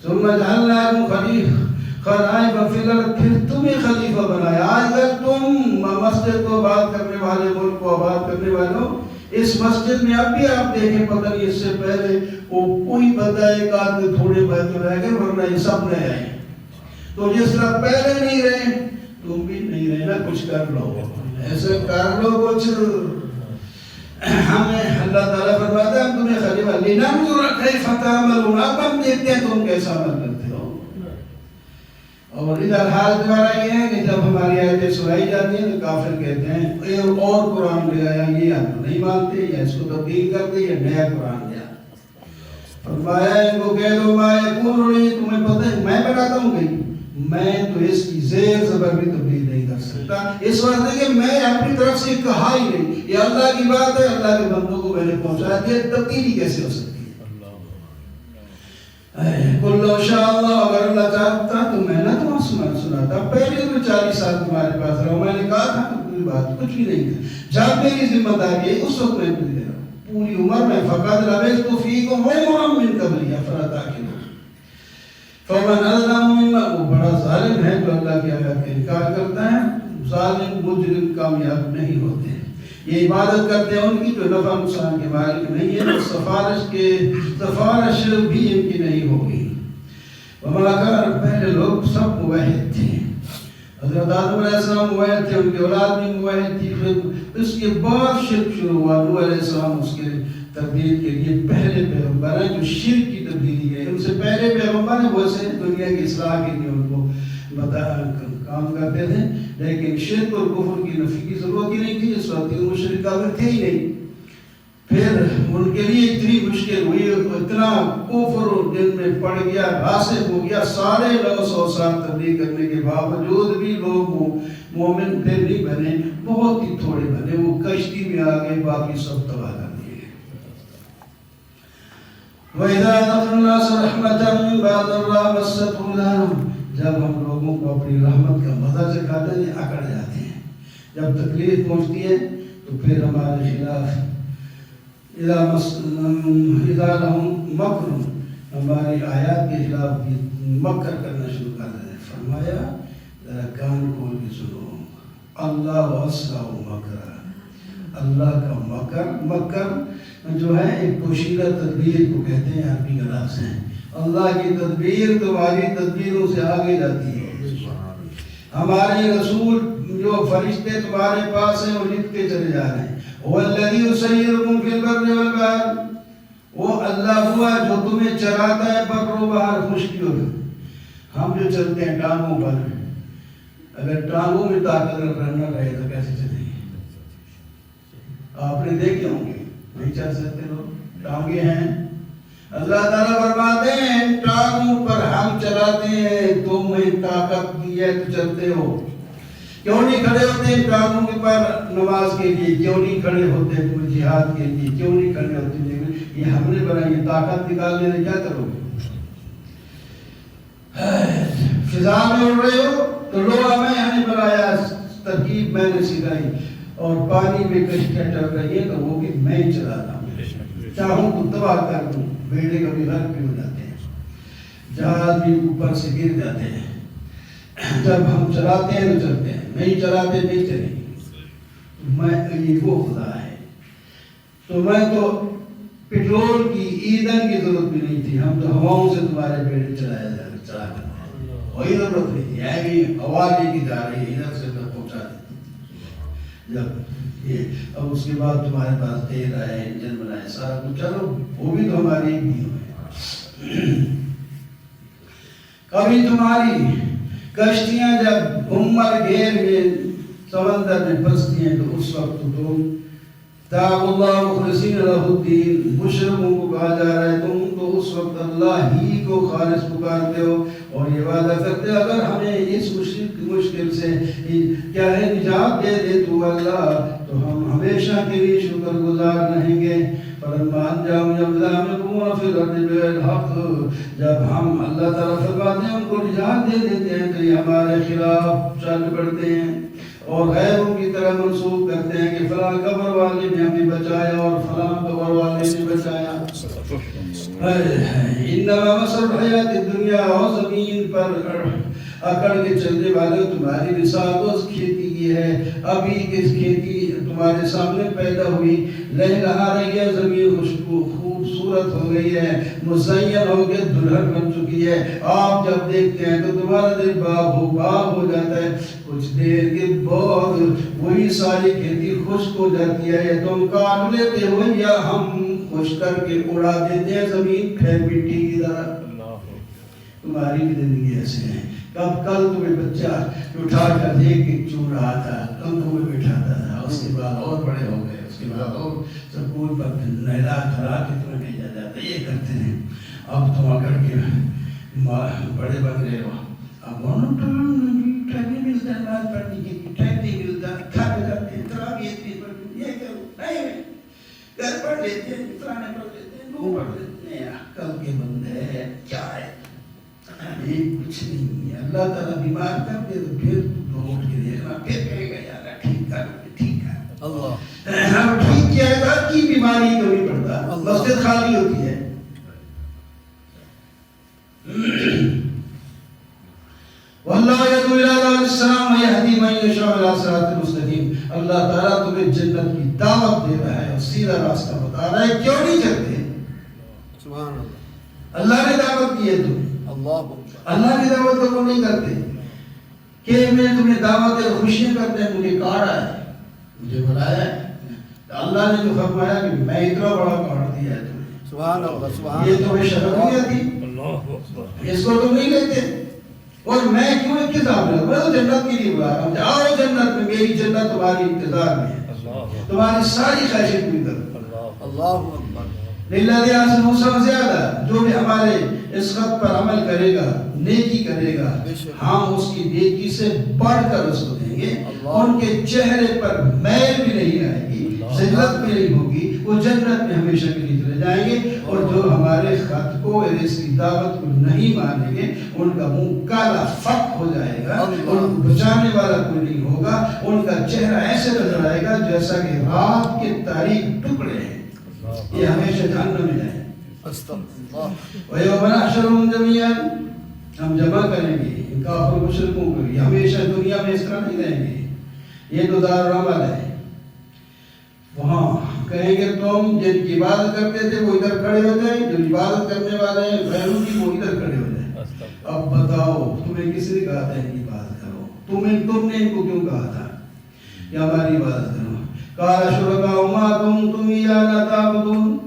ثم جعلناکم خلائف فی الارض، پھر تمہیں خلیفہ بنایا۔ آج اگر تم مسجد کو آباد کرنے والے، ملک کو آباد کرنے والوں، اس مسجد میں اب بھی آپ دیکھیں، پتہ نہیں اس سے پہلے وہ کوئی بندہ ایک آدمی تھوڑے بہت رہ گئے، ورنہ یہ سب نئے آئے۔ تو جس طرح پہلے نہیں رہے تم بھی نہیں رہنا، کچھ کر لو، ایسے کر لو کچھ۔ ہمیں اللہ تعالیٰ فرماتا ہے ہم تمہیں خلیفہ لننظر کیف تعملون، اب ہم دیکھتے ہیں تم کیسا عمل کرتے ہو۔ اور ادھر حال دوبارہ یہ ہے کہ جب ہماری آیتیں سنائی جاتی ہیں تو کافر کہتے ہیں اے اور قرآن لے آیا، یہ ہم نہیں مانتے، یا اس کو تبدیل کر دے، یا نیا قرآن دیا۔ فرمایا ان کو کہہ دو ما یکون لی، تمہیں پتہ ہے میں بتاتا ہوں کہ میں تو اس کی زیر زبر بھی تبدیل نہیں کر سکتا، اس واسطے کہ میں اپنی طرف سے کہا ہی نہیں، یہ اللہ کی بات ہے، اللہ کے بندوں کو میں نے پہنچا دیا، تبدیلی کیسے ہو سکتی ہے؟ قل لو شاء اللہ، اگر اللہ چاہتا تو میں نہ تمہیں سناتا، پہلے تو 40 سال تمہارے پاس رہا ہوں، میں نے کہا تھا کوئی بات کچھ بھی نہیں تھا، جب میری ذمہ داری ہے اس وقت میں دے رہا ہوں، پوری عمر میں فقط لبثت فیکم عمرا من قبلی افلا تعقلون۔ فمن اظلم ممن، وہ بڑا ظالم ہے جو اللہ کی آیات کا انکار کرتا ہے، ظالم مجرم کامیاب نہیں ہوتے، یہ عبادت کرتے ہیں ان کی جو نفع نقصان کے مالک نہیں ہے، سفارش بھی ان کی نہیں ہوگی۔ وما کان، پہلے لوگ سب موحد تھے، حضرت آدم علیہ السلام موحد تھے، ان کی اولاد بھی موحد تھی، پھر اس کے بعد شرک شروع ہوا، نوح علیہ السلام اس کے تبدیل کے لیے پہلے پیغمبر ہیں جو شرک کی تبدیلی ہے، ان سے پہلے پیغمبر ہیں وہ سے دنیا کی اصلاح کے لیے ان کو کام کرتے تھے، لیکن شرک اور کفر کی نفی کی ضرورت ہی نہیں تھی، اس وقت وہ مشرک کافر تھے ہی نہیں۔ پھر ان کے لیے اتنی مشکل ہوئی، اتنا کفر دل میں پڑ گیا، راسخ ہو گیا، سارے 900 سال تبلیغ کرنے کے باوجود بھی لوگ مومن پھر نہیں بنے، بہت ہی تھوڑے بنے، وہ کشتی میں آ گئے، باقی سب تباہ کر دیے۔ وَإِذَا أَذَقْنَا النَّاسَ رَحْمَةً مِّن بَعْدِ ضَرَّاءٍ مَسَّتْهُمْ، جب ہم لوگوں کو اپنی رحمت کا مزہ چکھاتے ہیں اکڑ جاتے ہیں، جب تکلیف پہنچتی ہے تو پھر ہمارے خلاف اذا لهم مکر، ہماری آیات کے خلاف مکر کرنا شروع کر دیتے ہیں۔ فرمایا ذرا کان کھول کے سنو، اللہ اسرع مکر، اللہ کا مکر جو ہے ایک پوشیدہ تدبیر کو کہتے ہیں، عربی کا لفظ ہے، اللہ کی تدبیر تمہاری تدبیروں سے آگے جاتی ہے۔ ہمارے رسول جو فرشتے تمہارے پاس ہیں وہ لکھتے چلے جا رہے ہیں، هو الذی یسیرکم فی البر والبحر، وہ اللہ ہوا جو تمہیں چلاتا ہے بر و بحر، خشکیوں میں۔ ہم جو چلتے ہیں ٹانگوں پر، اگر ٹانگوں میں طاقت رہنا رہے تو کیسے چلیں گے؟ آپ نے دیکھے ہوں گے، نہیں چل سکتے لوگ، ٹانگیں ہیں۔ اللہ تعالیٰ فرماتے ہیں ان ٹانگوں پر ہم چلاتے ہیں، تمہیں طاقت دی ہے تو چلتے ہو۔ کیوں نہیں کھڑے ہوتے ان ٹانگوں کے پر نماز کے لیے؟ کیوں نہیں کھڑے ہوتے تم جہاد کے لیے؟ کیوں نہیں کھڑے ہوتے؟ یہ ہم نے بنائی، یہ طاقت نکالنے میں کیا کرو گے؟ فضا میں اڑ رہے ہو تو لوہا میں نے بنایا، ترکیب میں نے سکھائی، اور پانی میں کشتیاں چل رہی ہیں تو وہ بھی میں ہی چلاتا ہوں، چاہوں تو تباہ کر دوں، بیڑے کبھی غرق بھی ہو جاتے ہیں، جہاز بھی اوپر سے گر جاتے ہیں، جب ہم چلاتے ہیں تو چلتے ہیں، نہیں چلاتے نہیں چلیں گے۔ میں یہ وہ خدا ہے، تو میں تو پیٹرول کی ایندھن کی ضرورت بھی نہیں تھی، ہم تو ہواؤں سے تمہارے بیڑے چلا کرتے ہیں، وہی ضرورت نہیں تھی، ہے بھی ہوا لے کے جا رہی ہے، ادھر سے ادھر پہنچا دیتی۔ جب یہ اب اس کے بعد تمہارے پاس تیل آئے، انجن بنائے، سارا کچھ، چلو وہ بھی تو ہماری ایک بھی ہوئے۔ کبھی تمہاری کشتیاں جب عمر گھیر میں سمندر میں پھنستی ہیں تو اس وقت تم دعوا اللہ مخلصین لہ الدین، مشرکوں کو کہا جا رہا ہے تم تو اس وقت اللہ ہی کو خالص پکارتے ہو اور یہ وعدہ کرتے ہو اگر ہمیں اس مشکل سے کیا ہے نجات دے دے تو اللہ تو ہم ہمیشہ کے لیے شکر گزار رہیں گے۔ فلما انجاهم يظلمون في الارض بغير الحق جب ہم اللہ تعالیٰ فرماتے ہیں ان کو نجات دے دیتے ہیں تو یہ ہمارے خلاف چل پڑتے ہیں اور غیروں کی طرح منسوخ کرتے ہیں کہ فلاں قبر والے نے ہمیں بچایا اور فلاں قبر والے نے بچایا. انما مثل الحیات الدنیا اور زمین پر اکڑ کے چلنے والے تمہاری مثال اس کھیتی کی ہے. ابھی کس کھیتی تمہارے سامنے پیدا ہوئی, لہلہا رہی ہے, زمین خوبصورت ہو گئی ہے, مزین ہو کے دلہن بن چکی ہے. آپ جب دیکھتے ہیں تو تمہارا دل باغ ہو جاتا ہے. کچھ دیر کے بعد وہی ساری کھیتی خشک ہو جاتی ہے. تم کاٹ لیتے ہو یا ہم خشک کر کے اڑا دیتے ہیں زمین پھر مٹی کی طرح. تمہاری بھی زندگی ایسے ہے. کل تمہیں بچہ اٹھا کر دیکھ کے چو رہا تھا, کندھوں میں بٹھاتا تھا, اس کے بعد اور بڑے ہو گئے, اس کے بعد اور سکول پر نہلا کھلا کے تمہیں بھیجا جاتا ہے. یہ کرتے ہیں. اب تم اکڑ کے بڑے بن گئے ہو. اب ٹائم نہیں ملتا نماز پڑھنے کی, ٹائم نہیں ملتا, کھاتے کرتے ہیں تراویح بھی پڑھتے ہیں, یہ کرو نہیں گھر پڑھ لیتے ہیں, فلانے پڑھ لیتے ہیں, وہ پڑھ لیتے ہیں. کل کے بندے کیا ہے, یہ کچھ نہیں ہے. اللہ تعالیٰ بیمار کر دے تو پھر تو اٹھ کے دیکھنا, پھر کہے گا یار ٹھیک کر, ٹھیک ہے اللہ ٹھیک کیا ہے. کی بیماری تو نہیں پڑتا, مسجد خالی ہوتی ہے. واللہ یدعو الی دار السلام ویہدی من یشاء الی صراط مستقیم. اللہ تعالیٰ تمہیں جنت کی دعوت دے رہا ہے اور سیدھا راستہ بتا رہا ہے. کیوں نہیں چلتے؟ سبحان اللہ. اللہ نے دعوت دی ہے تمہیں. اللہ کی دعوت کو نہیں کرتے کہ میں تمہیں دعوت دے خوشیاں کرتے ہیں, مجھے کاڑا ہے, مجھے بلایا ہے. اللہ نے جو فرمایا کہ میں اتنا بڑا کاٹ دیا ہے تمہیں, سبحان اللہ, سبحان یہ تمہیں شرم نہیں آتی, اس کو تم نہیں لیتے. اور میں کیوں انتظار میں, میں تو جنت کے لیے بلا رہا ہوں. آؤ جنت میں, میری جنت تمہاری انتظار میں ہے, تمہاری ساری خواہشیں پوری کروں. اللہ اکبر. للذی احسن زیادہ, جو بھی ہمارے اس خط پر عمل کرے گا, نیکی کرے گا, ہم اس کی نیکی سے بڑھ کر اس کو دیں گے. ان کے چہرے پر میل بھی نہیں آئے گی, ذلت بھی نہیں ہوگی, وہ جنت میں ہمیشہ کے لیے چلے جائیں گے. اور جو ہمارے خط کو اور اس کی دعوت کو نہیں مانیں گے, ان کا منہ کالا فک ہو جائے گا, ان کو بچانے والا کوئی نہیں ہوگا. ان کا چہرہ ایسے نظر آئے گا جیسا کہ رات کے تاریک ٹکڑے ہیں, یہ ہمیشہ جہنم میں جائیں. وَيَوْمَ نَحْشُرُهُمْ جَمِيعًا, ہم جمع کریں گے ان کافر مشرکوں کو. یہ ہمیشہ دنیا میں اس طرح نہیں رہیں گے, یہ تو دار العمل ہے. وہاں کہیں گے تم جن کی عبادت کرتے تھے وہ ادھر کھڑے ہو جائیں, جو عبادت کرنے والے ہیں غیروں کی وہ ادھر کھڑے ہو جائیں. اب بتاؤ تمہیں کس نے کہا تھا ان کی عبادت کرو؟ تم نے ان کو کیوں کہا تھا کہ ہماری عبادت کرو؟ قال شرکاؤ ما کنتم ایانا تعبدون,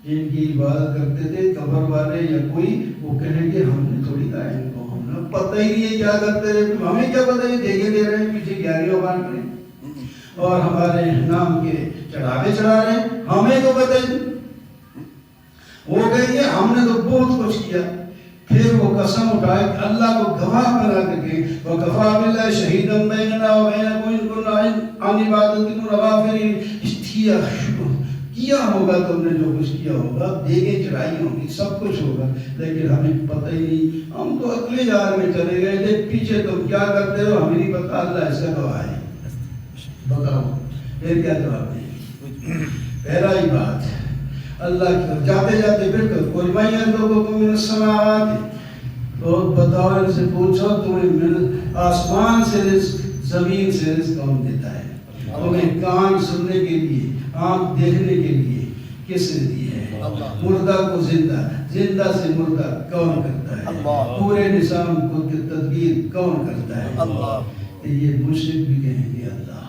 جن کی عبادت کرتے تھے قبر والے یا کوئی, وہ کہیں گے ہم نے تھوڑی کہا ان کو, ہم نے پتہ ہی نہیں ہے کیا کرتے رہے, ہمیں کیا پتہ ہے دیگے دے رہے ہیں پیچھے گیاریوں بان رہے ہیں اور ہمارے نام کے چڑھاوے چڑھا رہے ہیں, ہمیں تو پتہ ہی. وہ کہیں گے ہم نے تو بہت کچھ کیا. پھر وہ قسم اٹھائے اللہ کو گواہ بنا کر کے وَكَفَىٰ بِاللَّهِ شَهِيدًا بَيْنَنَا وَبَيْنَكُمْ إِن كُنَّا عَنْ عِبَادَتِكُمْ لَغَافِلِينَ. کیا ہوگا تم نے جو کچھ کیا ہوگا, دیگیں چڑھائی ہوں گی, سب کچھ ہوگا, لیکن ہمیں پتہ ہی نہیں. ہم تو اگلے جار میں چلے گئے تھے, پیچھے تم کیا کرتے ہو ہمیں نہیں پتہ. اللہ اس کا گواہ ہے. بتاؤ پھر کیا جواب دیں؟ پہلا ہی بات اللہ کی جاتے جاتے پھر کوئی مَن يَرْزُقُكُم مِّنَ السَّمَاوَاتِ, تو بتاؤ ان سے پوچھو تمہیں آسمان سے رزق, زمین سے رزق کون دیتا ہے؟ تمہیں کان سننے کے لیے, آنکھ دیکھنے کے لیے کس نے دی ہے؟ مردہ کو زندہ, زندہ سے مردہ کون کرتا ہے؟ پورے نظام کو تدبیر کون کرتا ہے؟ یہ مشرک بھی کہیں گے اللہ,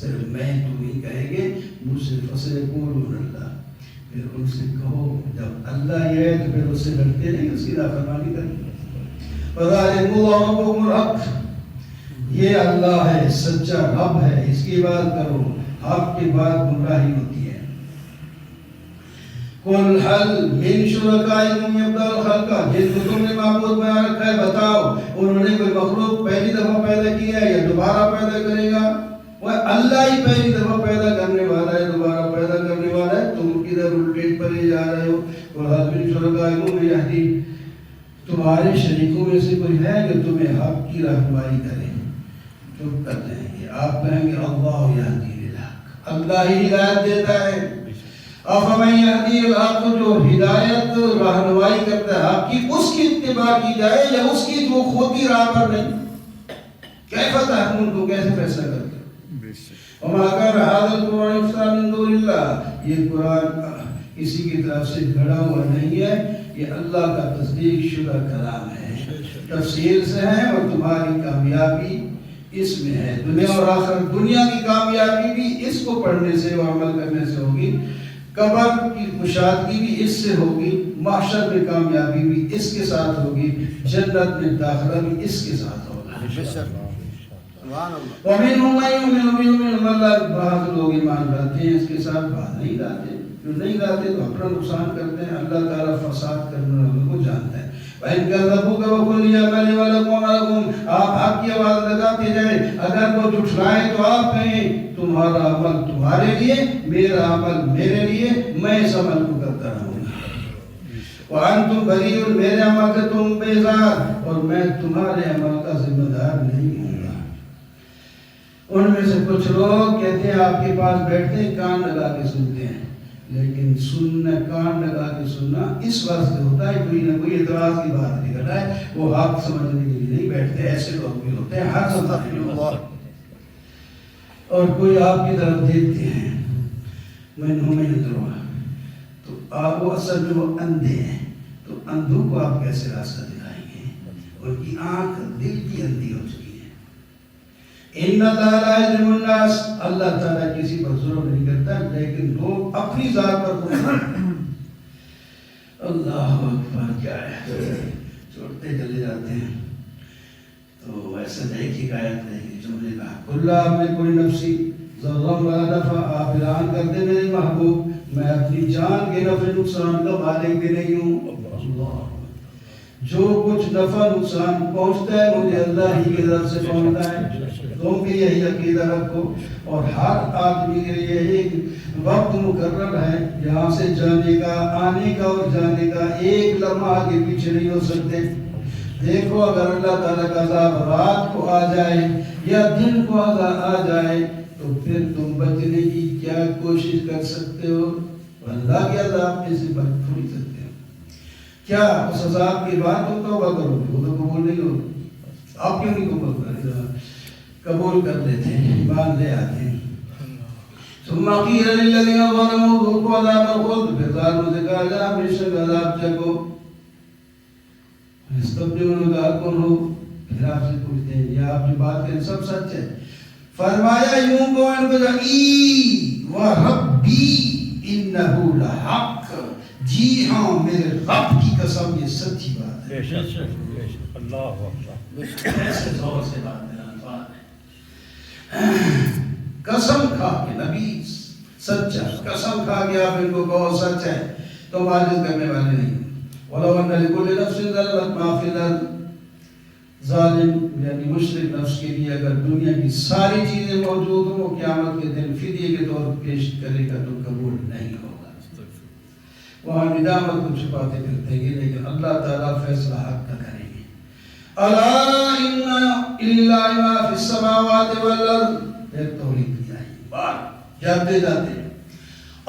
صرف میں تو نہیں کہیں گے, مشرک فَسَيَقُولُونَ اللَّهُ. پھر ان سے کہو جب اللہ یہ ہے تو پھر اس سے ڈرتے نہیں, اس کی نافرمانی کریں. فَذَلِكُمُ اللَّهُ رَبُّكُمُ الْحَقُّ, یہ اللہ ہے, سچا رب ہے, اس کی بات کرو. آپ کی بات گمراہی ہوتی ہے. قُلْ هَلْ مِن شُرَكَائِكُمْ يَبْدَأُ الْخَلْقَ, جن کو تم نے معبود بنا رکھا ہے بتاؤ انہوں نے کوئی مخلوق پہلی دفعہ پیدا کیا ہے یا دوبارہ پیدا کرے گا؟ وہ اللہ ہی پہلی دفعہ پیدا کرنے والا ہے, دوبارہ پیدا کرنے والا ہے. تم کدھر شرکائکم یہدی تمہارے شریکوں میں سے کوئی ہے جو تمہیں حق کی رہنمائی کرے؟ چپ کر جائیں گے. آپ کہیں گے اللہ یہدی للحق، اللہ ہی ہدایت دیتا ہے. افمن یہدی الحق، جو ہدایت رہنمائی کرتا ہے حق کی، اس کی اتباع کی جائے یا اس کی جو خود کی راہ پر نہیں؟ کیف تحکمون، تو کیسے فیصلہ کرتے ہو؟ وما کان ھذا القرآن یفتری من دون اللہ، یہ قرآن کسی کی طرف سے گھڑا ہوا نہیں ہے، یہ اللہ کا تصدیق شدہ کلام ہے، تفسیر سے ہے، اور تمہاری کامیابی اس میں ہے، دنیا اور آخرت. دنیا کی کامیابی بھی اس کو پڑھنے سے اور عمل کرنے سے ہوگی، قبر کی کشادگی بھی اس سے ہوگی، محشر میں کامیابی بھی اس کے ساتھ ہوگی، جنت میں داخلہ بھی اس کے ساتھ ہوگا. وَمِنْهُمْ مَن يُؤْمِنُ بِهِ، اللہ بعض لوگ ایمان لاتے ہیں اس کے ساتھ، بعض نہیں لاتے. جو نہیں لاتے تو اپنا نقصان کرتے ہیں. اللہ تعالیٰ فساد کرنے والوں کو جانتا ہے. وَإِنْ كَذَّبُوكَ وَقُلْ يَعْمَلُ وَلَكُمْ عَمَلُكُمْ، آپ حق کی آواز لگاتے جائیں، اگر وہ جھٹلائیں تو آپ کہیں تمہارا عمل تمہارے لیے، میرا عمل میرے لیے، میں اس عمل کو کرتا رہوں گا. وَأَنْتُمْ بَرِيئُونَ، میرے عمل سے تم بیزار، اور میں تمہارے عمل کا ذمہ دار نہیں ہوں گا. ان میں سے کچھ لوگ کہتے ہیں آپ کے پاس بیٹھتے ہیں کان لگا کے سنتے ہیں، لیکن سننا، کان لگا کے سننا اس واسطے ہوتا ہے کوئی نہ کوئی اعتراض کی بات نکل رہا ہے، وہ حق سمجھنے کے لیے نہیں بیٹھتے. ایسے لوگ بھی ہوتے ہیں، حق سمجھنے والے، اور کوئی آپ کی طرف دیکھتے ہیں منہم یذرون، تو آپ وہ اصل میں وہ اندھے ہیں، تو اندھوں کو آپ کیسے راستہ دکھائیں گے؟ ان کی آنکھ دل کی اندھی ہو چکی ہے. ان اللہ لا یظلم الناس، اللہ تعالیٰ کسی پر ظلم نہیں کرتا، لیکن لوگ اپنی ذات پر ظلم. اللہ اکبر، کیا ہے، چھوڑتے چلے جاتے ہیں. تو ایسا نہیں کہ آیت نہیں جملے کا اللہ میں کوئی نفسی ضرم ولا نفع، آپ اعلان کر دیں میرے محبوب میں اپنی جان کے نفع نقصان کا مالک بھی نہیں ہوں. اللہ، جو کچھ نفع نقصان پہنچتا ہے مجھے اللہ ہی کی طرف سے پہنچتا ہے. تم بھی یہی عقیدہ رکھو، اور ہر آدمی کے لیے ایک وقت مقرر ہے یہاں سے جانے کا، آنے کا اور جانے کا، ایک لمحہ آگے پیچھے نہیں ہو سکتے. دیکھو اگر اللہ تعالیٰ کا عذاب رات کو آ جائے یا دن کو آ جائے تو پھر تم بچنے کی کیا کوشش کر سکتے ہو؟ اللہ کے عذاب میں سے بچ تھوڑی سکتے ہو. کیا اس عذاب کے بعد تم توبہ کرو گے؟ وہ تو قبول نہیں ہوگی. آپ کیوں نہیں قبول کریں؟ قبول کر لیتے ہیں، ایمان لے آتے ہیں. ثم قیل للذین ظلموا ذوقوا عذاب الخلد، پھر ظالموں سے کہا جا ہمیشہ کا عذاب چکھو. استبدلوا کون ہو، پھر آپ سے پوچھتے ہیں یہ آپ جو بات کریں سب سچ ہے؟ فرمایا یوں کو ان کو ای و ربی انہ لحق، جی ہاں میرے رب کی قسم یہ سچی بات ہے. اللہ اکبر، ایسے زور سے بات میرا الفاظ ہے. قسم کھا کے نبی سچا، قسم کھا کے آپ ان کو کہو سچ ہے، تو عاجز کرنے والے نہیں. وَلَوْ أَنَّ لِكُلِّ نَفْسٍ ظَلَمَتْ مَا فِي الْأَرْضِ، ظالم یعنی مشرک نفس کے لیے اگر دنیا کی ساری چیزیں موجود ہوں، وہ قیامت کے دن فدیے کے طور پر پیش کرے گا تو قبول نہیں ہوگا. وہاں ندامت کو چھپاتے پھرتے گے، لیکن اللہ تعالیٰ فیصلہ حق کا کریں گے. الا ان للہ ما فی السماوات والارض، ایک توحید کی آئی بات جاتے جاتے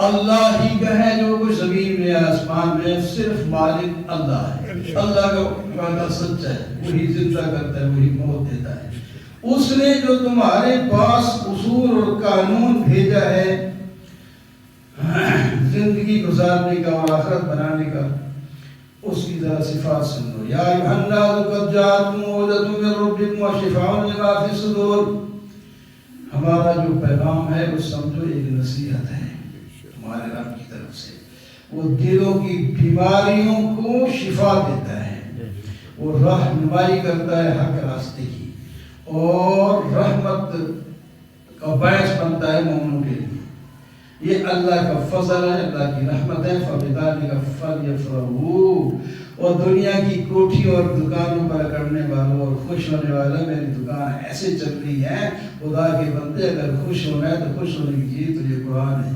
اللہ ہی کا ہے جو کچھ زمین میں آسمان میں، صرف مالک اللہ ہے. اللہ کا وعدہ سچا ہے، وہی زندہ کرتا ہے، وہی موت دیتا ہے. اس نے جو تمہارے پاس اصول اور قانون بھیجا ہے زندگی گزارنے کا اور آخرت بنانے کا، اس کی ذرا صفات سن لو. یا ایھا الناس قد جاءتکم موعظۃ من ربکم وشفاء لما فی الصدور، ہمارا جو پیغام ہے وہ سمجھو ایک نصیحت ہے ہمارے رب کی طرف سے. وہ دلوں کی بیماریوں کو شفا دیتا ہے، وہ رہنمائی کرتا ہے حق راستے کی، اور رحمت کا باعث بنتا ہے مومنوں کے لیے. یہ اللہ کا فضل ہے، اللہ کی رحمت ہے. فَبِذَلِكَ فَلْيَفْرَحُوا، اور دنیا کی کوٹھی اور دکانوں پر کرنے والوں اور خوش ہونے والوں، میری دکان ایسے چل رہی ہے، خدا کے بندے اگر خوش ہونا ہے تو خوش ہونے کی چیز تو یہ قرآن ہے،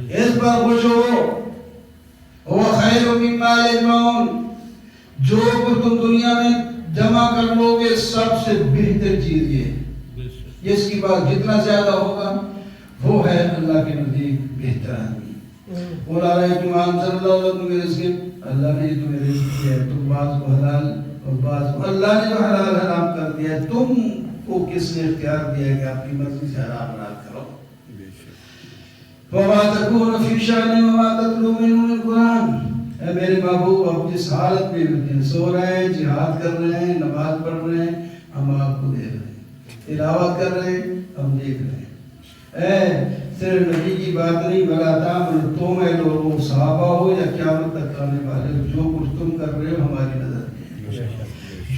اس پر خوش ہو. هو خیر مما یجمعون، جو کچھ تم دنیا میں جمع کر لو گے سب سے بہتر چیز یہ ہے، جس کی بات جتنا زیادہ ہوگا وہ ہے اللہ کے نزدیک بہتر آدمی۔ بولا رہے تم انزل اللہ تمہیں رزق، اللہ نے تمہیں رزق دیا ہے، تم بعض کو حلال اور بعض کو، اللہ نے جو حلال حرام کر دیا ہے تم کو کس نے اختیار دیا ہے کہ اپنی مرضی سے حرام حلال کرو؟ وما تكون في شأن وما تتلو منه من قرآن، اے میرے محبوب آپ جس حالت میں ہوتے ہیں، سو رہے ہیں، جہاد کر رہے ہیں، نماز پڑھ رہے ہیں، ہم آپ کو دیکھ رہے ہیں، تلاوت کر رہے ہیں، ہم دیکھ رہے ہیں۔ اے صرف نبی کی بات نہیں، بلا تعمل تم اے لوگوں صحابہ ہو یا قیامت تک آنے والے ہو، جو کچھ تم کر رہے ہو ہماری نظر میں ہے،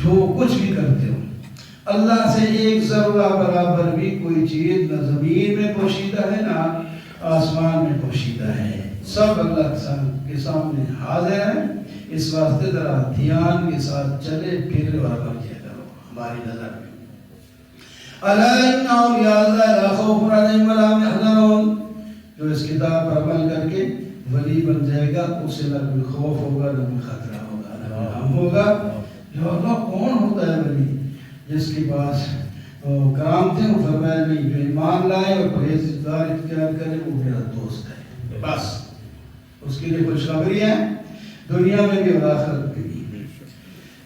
جو کچھ بھی کرتے ہو اللہ سے ایک ذرہ برابر بھی کوئی چیز نہ زمین میں پوشیدہ ہے نہ آسمان میں پوشیدہ ہے، سب اللہ کے سامنے حاضر ہیں۔ اس واسطے ذرا دھیان کے ساتھ چلے پھر اور عمل کیا کرو ہماری نظر میں۔ الا ان اولیاء اللہ لا خوف علیہم ولا هم يحزنون، جو اس کتاب پر عمل کر کے ولی بن جائے گا اسے نہ کوئی خوف ہوگا نہ کوئی خطرہ ہوگا نہ غم ہوگا۔ جو اللہ کون ہوتا ہے ولی؟ جس کے پاس کرام تھے، وہ فرمایا نہیں، جو ایمان لائے اور پرہیزگار اختیار کرے وہ میرا دوست ہے، بس اس کے لیے خوشخبری ہے دنیا میں بھی اور آخرت میں بھی۔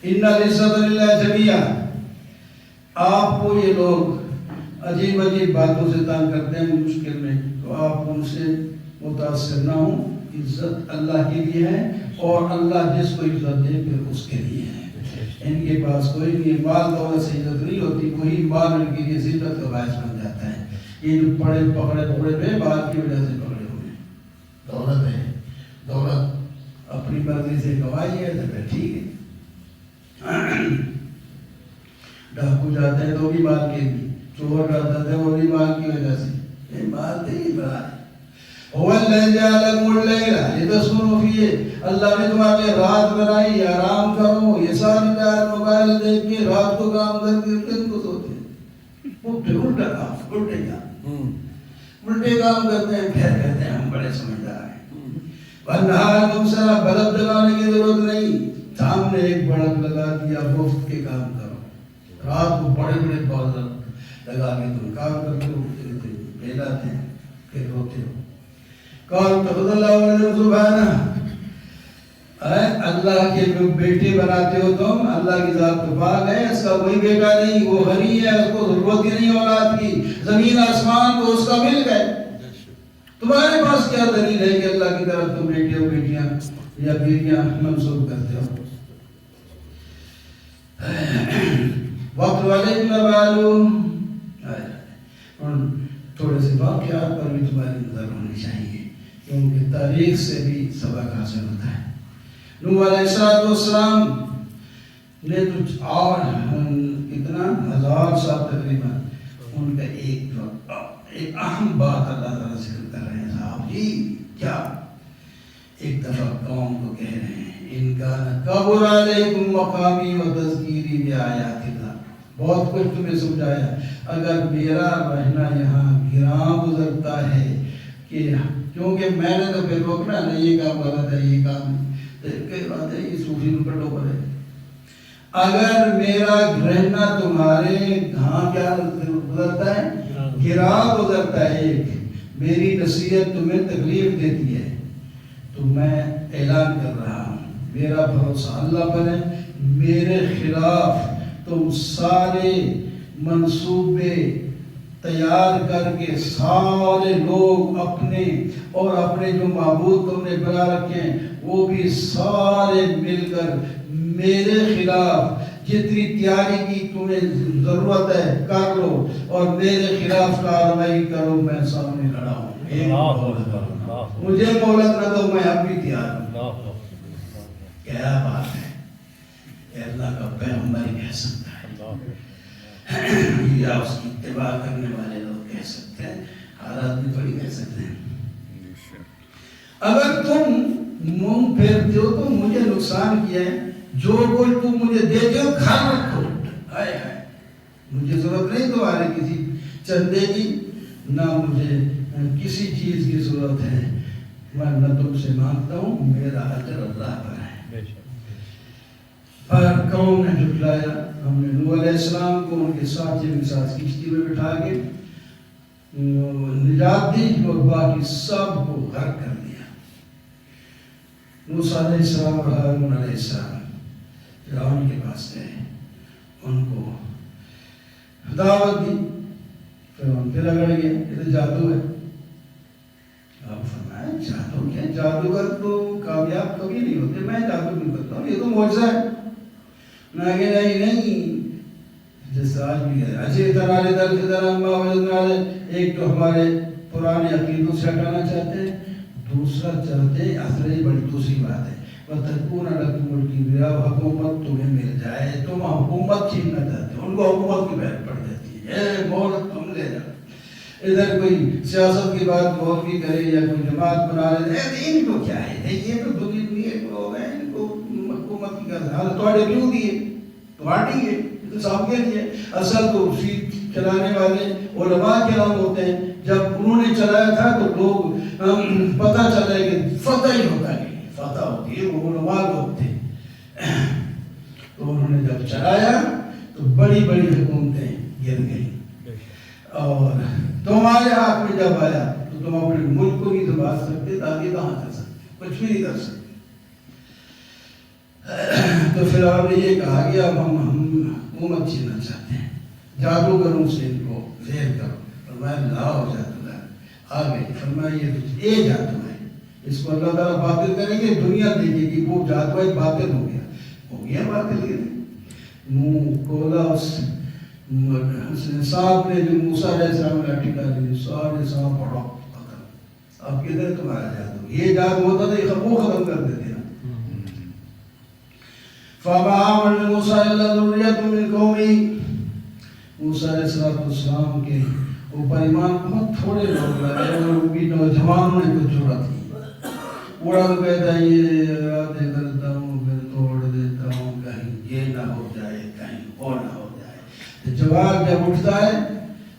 ان العزت للہ جمیعا، آپ کو یہ لوگ عجیب عجیب باتوں سے تنگ کرتے ہیں مشکل میں، تو آپ ان سے متاثر نہ ہوں، عزت اللہ کے لیے ہے اور اللہ جس کو عزت دے پھر اس کے لیے ہے۔ ان کے پاس کوئی نہیں، مال دولت سے عزت نہیں ہوتی، وہی مال ان کے لیے ذلت کا باعث بن جاتا ہے۔ یہ جو پکڑے ہوئے بات کی وجہ سے پکڑے ہوئے، دولت ہے، دولت اپنی مرضی سے کمائی ہے تو ٹھیک ہے، ڈاکو جاتے ہیں تو بھی مال کے لیے، چور جاتا ہے وہ بھی مال کی وجہ سے، یہ مال دے ہی بڑا ہے۔ هو الذي جعلكم الليل لتسكنوا فيه، اللہ نے تمہارے لیے رات بنائی آرام کرو، یہ ساری رات موبائل دیکھ کے رات کو کام کر کے دن کو سوتے ہیں، وہ پھر الٹا کام، الٹے کام کرتے ہیں، پھر کہتے ہیں ہم بڑے سمجھدار ہیں۔ والنہار مبصرا، بلب جلانے کی ضرورت نہیں، سامنے ایک بلب لگا دیا، مفت کے کام کرو، رات کو بڑے بڑے بلب لگا کے تم کام کرتے ہو، بیلاتے ہیں پھر روتے ہو۔ قال تخذ اللہ ولد سبحانہ، اللہ کے بیٹے بناتے ہو تم، اللہ کی ذات تو پاک ہے، اس کا کوئی بیٹا نہیں، وہ غنی ہے، اس کو ضرورت ہی نہیں اولاد کی، زمین آسمان کو اس کا ملک ہے، تمہارے پاس کیا دلیل ہے کہ اللہ کی طرف تم بیٹے ہو بیٹیاں یا بیٹیاں منسوب کرتے ہو؟ وقت والے معلوم، تھوڑے سے واقعات پر بھی تمہاری نظر ہونی چاہیے کیونکہ تاریخ سے بھی سبق حاصل ہوتا ہے۔ نوح علیہ السلام نے کچھ اور کتنا 1000 سال تقریباً ان کا ایک اہم بات اللہ تعالیٰ ذکر کر رہے ہیں، صاحب جی کیا؟ ایک دفعہ قوم کو کہہ رہے ہیں ان کان کبر علیکم مقامی و تذکیری بآیات اللہ، بہت کچھ تمہیں سمجھایا، اگر میرا رہنا یہاں گراں گزرتا ہے کہ کیونکہ میں نے تو پھر روکنا نہیں، یہ کام غلط ہے، یہ کام کئی بات ہے، یہ صوفی نپٹوں پر ہے، اگر میرا رہنا تمہارے کہاں کیا گزرتا ہے، گراں گزرتا ہے، ایک میری نصیحت تمہیں تکلیف دیتی ہے تو میں اعلان کر رہا ہوں میرا بھروسہ اللہ پر ہے، میرے خلاف تم سارے منصوبے تیار کر کے سارے لوگ اپنے اور اپنے جو معبود تم نے بنا رکھے ہیں وہ بھی سارے مل کر میرے خلاف جتنی تیاری کی تمہیں ضرورت ہے کر لو اور میرے خلاف کارروائی کرو، میں سامنے کھڑا ہوں، مجھے مہلت نہ دو، میں اب بھی تیار ہوں۔ کیا بات ہے، اللہ کا پیغمبر کہہ سکتا ہے یا اس کی اتباع کرنے والے لوگ کہہ سکتے ہیں، حالات بھی تھوڑی کہہ سکتے ہیں۔ اگر تم منہ پھیرتے ہو تو مجھے نقصان کیا ہے، جو کوئی تم مجھے دیتے ہو گھر رکھو، ہائے ہائے مجھے ضرورت نہیں تمہارے کسی چندے کی، نہ مجھے کسی چیز کی ضرورت ہے، میں نہ تم سے مانگتا ہوں، میرا اجر اللہ پر ہے۔ بے شک پر قوم نے جھٹلایا، ہم نے نوح علیہ السلام کو ان کے ساتھیوں کے ساتھ کشتی میں بٹھا کے نجات دی اور باقی سب کو غرق کر دیا۔ موسیٰ علیہ السلام اور ہارون علیہ السلام فرعون کے پاس گئے، ان کو دعوت دی۔ فرعون پہ رگڑ گیا، یہ تو جادو ہے۔ آپ فرمایا جادو کیا؟ جادوگر تو کامیاب کبھی نہیں ہوتے، میں جادو نہیں کرتا ہوں، یہ تو معجزہ ہے۔ میں کہ نہیں جیسے آج بھی ہے اجے تنالے در سے در اما وجدنالے، ایک تو ہمارے پرانے عقیدوں سے ہٹانا چاہتے ہیں، دوسرا چاہتے ہیں اصلی بڑی دوسری بات ہے وَتَكُونَ لَكُمُ الْكِبْرِيَاءُ، حکومت تمہیں مل جائے، تم حکومت چھیننا چاہتے ہو، ان کو حکومت کی بحث پڑ جاتی ہے، اے مولت تم لے جاؤ۔ ادھر کوئی سیاست کی بات مولوی کرے یا کوئی جماعت بنا لے، ان کو کیا ہے، یہ تو دنیا کے لوگ ہیں، ان کو حکومت کی حالت تھوڑے کیوں دیے، تمہاری ہے، یہ تو سب کے لیے۔ اصل تو سیٹ چلانے والے علماء کے نام ہوتے ہیں، جب انہوں نے چلایا تھا تو لوگ پتہ چلا کہ فتح ہی ہوتا ہے، فتح ہوتی ہے، وہ علماء لوگ تھے۔ تو انہوں نے جب چلایا تو بڑی بڑی حکومتیں گر گئیں، اور تمہارے ہاتھ میں جب آیا تو تم اپنے ملک کو نہیں سنبھال سکتے، تاکہ کہاں کر سکتے، کچھ بھی نہیں کر سکتے۔ تو پھر آپ نے یہ کہا کہ اب ہم حکومت چھیننا چاہتے ہیں، جادوگروں سے ان کو زیر کرو۔ فرمایا لاؤ جادوگر، آ گئے۔ فرمایا یہ جادو ہے، اس کو اللہ تعالیٰ باطل کریں گے، دنیا دیکھے گی وہ جادو ہے باطل ہو گیا باطل ہے۔ منہ کھولا اس نے، سانپ نے جو موسیٰ علیہ السلام نے لاٹھی ڈالی، سارے سانپ پڑھو ختم۔ اب کدھر تمہارا جادو؟ یہ جادو ہوتا تھا یہ وہ ختم کر دیتے نا۔ فَمَا آمَنَ مُوسَىٰ إِلَّا ذُرِّيَّةٌ مِّن قَوْمِهِ، موسیٰ علیہ السلام کے اوپر ایمان بہت تھوڑے لوگ لائے، اور وہ بھی نوجوانوں نے کچھ ضرورت تھی۔ اڑا تو کہتا ہے یہ ارادے کرتا ہوں پھر توڑ دیتا ہوں، کہیں یہ نہ ہو جائے کہیں وہ نہ ہو جائے۔ جواب جب اٹھتا ہے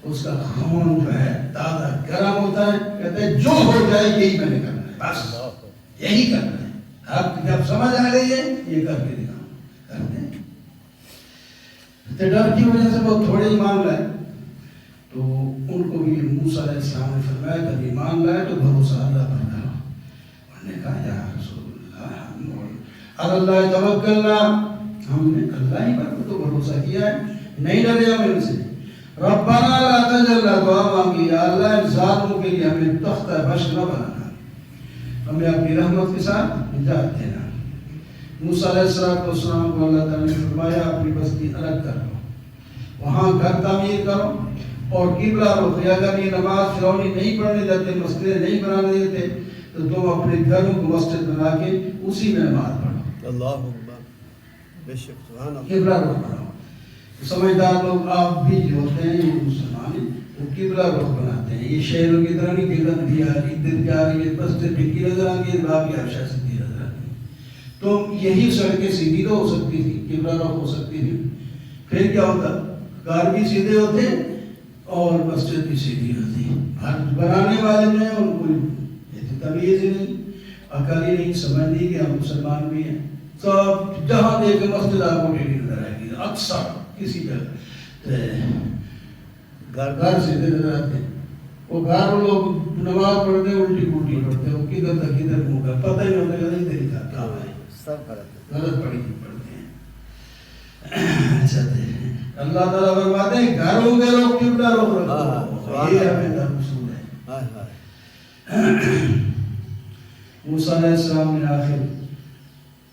اس کا خون جو ہے تازہ گرم ہوتا ہے، کہتے ہیں جو ہو جائے یہی میں نے کرنا ہے، بس یہی کرنا ہے۔ اب جب سمجھ آ گئی ہے یہ کر کے دکھاؤں، کرتے ہیں۔ تو ڈر کی وجہ سے بہت تھوڑے ایمان لائے، تو ان کو بھی موسیٰ علیہ السلام نے فرمایا جب ایمان لائے تو بھروسہ اللہ پر کرو۔ انہوں نے کہا یا رسول اللہ اللہ توکلنا، ہم نے اللہ ہی پر تو بھروسہ کیا ہے، نہیں ڈرے ہم ان سے۔ ربنا لا تجعلنا، دعا مانگی یا اللہ ان ظالموں کے لیے ہمیں تختہ بش نہ بنانا، ہمیں اپنی رحمت کے ساتھ نجات دینا۔ موسیٰ علیہ السلام کو اللہ تعالیٰ نے فرمایا اپنی بستی الگ کر لو، وہاں گھر تعمیر کرو اور قبلہ رخ، اگر یہ نماز فرعونی نہیں پڑھنے دیتے، مسجدیں نہیں بنانے دیتے، تو تم اپنے گھروں کو مسجد بنا کے اسی میں نماز پڑھو، اللہ اکبر، بے شک سبحان اللہ، قبلہ رخ بناؤ۔ سمجھدار لوگ آپ بھی جو ہوتے ہیں یہ مسلمان ہیں، وہ قبلہ رخ بناتے ہیں، یہ شہروں کی طرح نہیں کہ گندگی آ رہی، ادھر جا رہی ہے، مسجد ٹکی نظر آ گئی، باقی عرشہ سیدھی نظر آ گئی۔ تو یہی سڑکیں سیدھی تو ہو سکتی تھی، قبلہ رخ ہو سکتی تھی، پھر کیا ہوتا؟ گھر بھی سیدھے ہوتے اور مسجد بھی سیدھی ہوتی۔ ہر بنانے والے جو ہیں ان کو تمیز ہی نہیں، عقل ہی نہیں، سمجھ نہیں کہ ہم مسلمان بھی ہیں، سب جہاں دیکھے مسجد آپ کو ٹیڑھی نظر آئے گی، اکثر کسی جگہ گھر سیدھے نظر آتے ہیں۔ وہ گھر لوگ نماز پڑھتے ہیں الٹی پلٹی پڑھتے ہیں، وہ کدھر تک کدھر منہ کر پتہ ہی ہوتا ہے نہیں دیکھا کیا ہے، سب غلط غلط پڑھی پڑھتے ہیں۔ اچھا اللہ تعالیٰ فرماتے ہیں گھروں کے لوگ قبلہ رخ رکھو، یہ ہمیں در اصول ہے۔ موسیٰ علیہ السلام نے آخر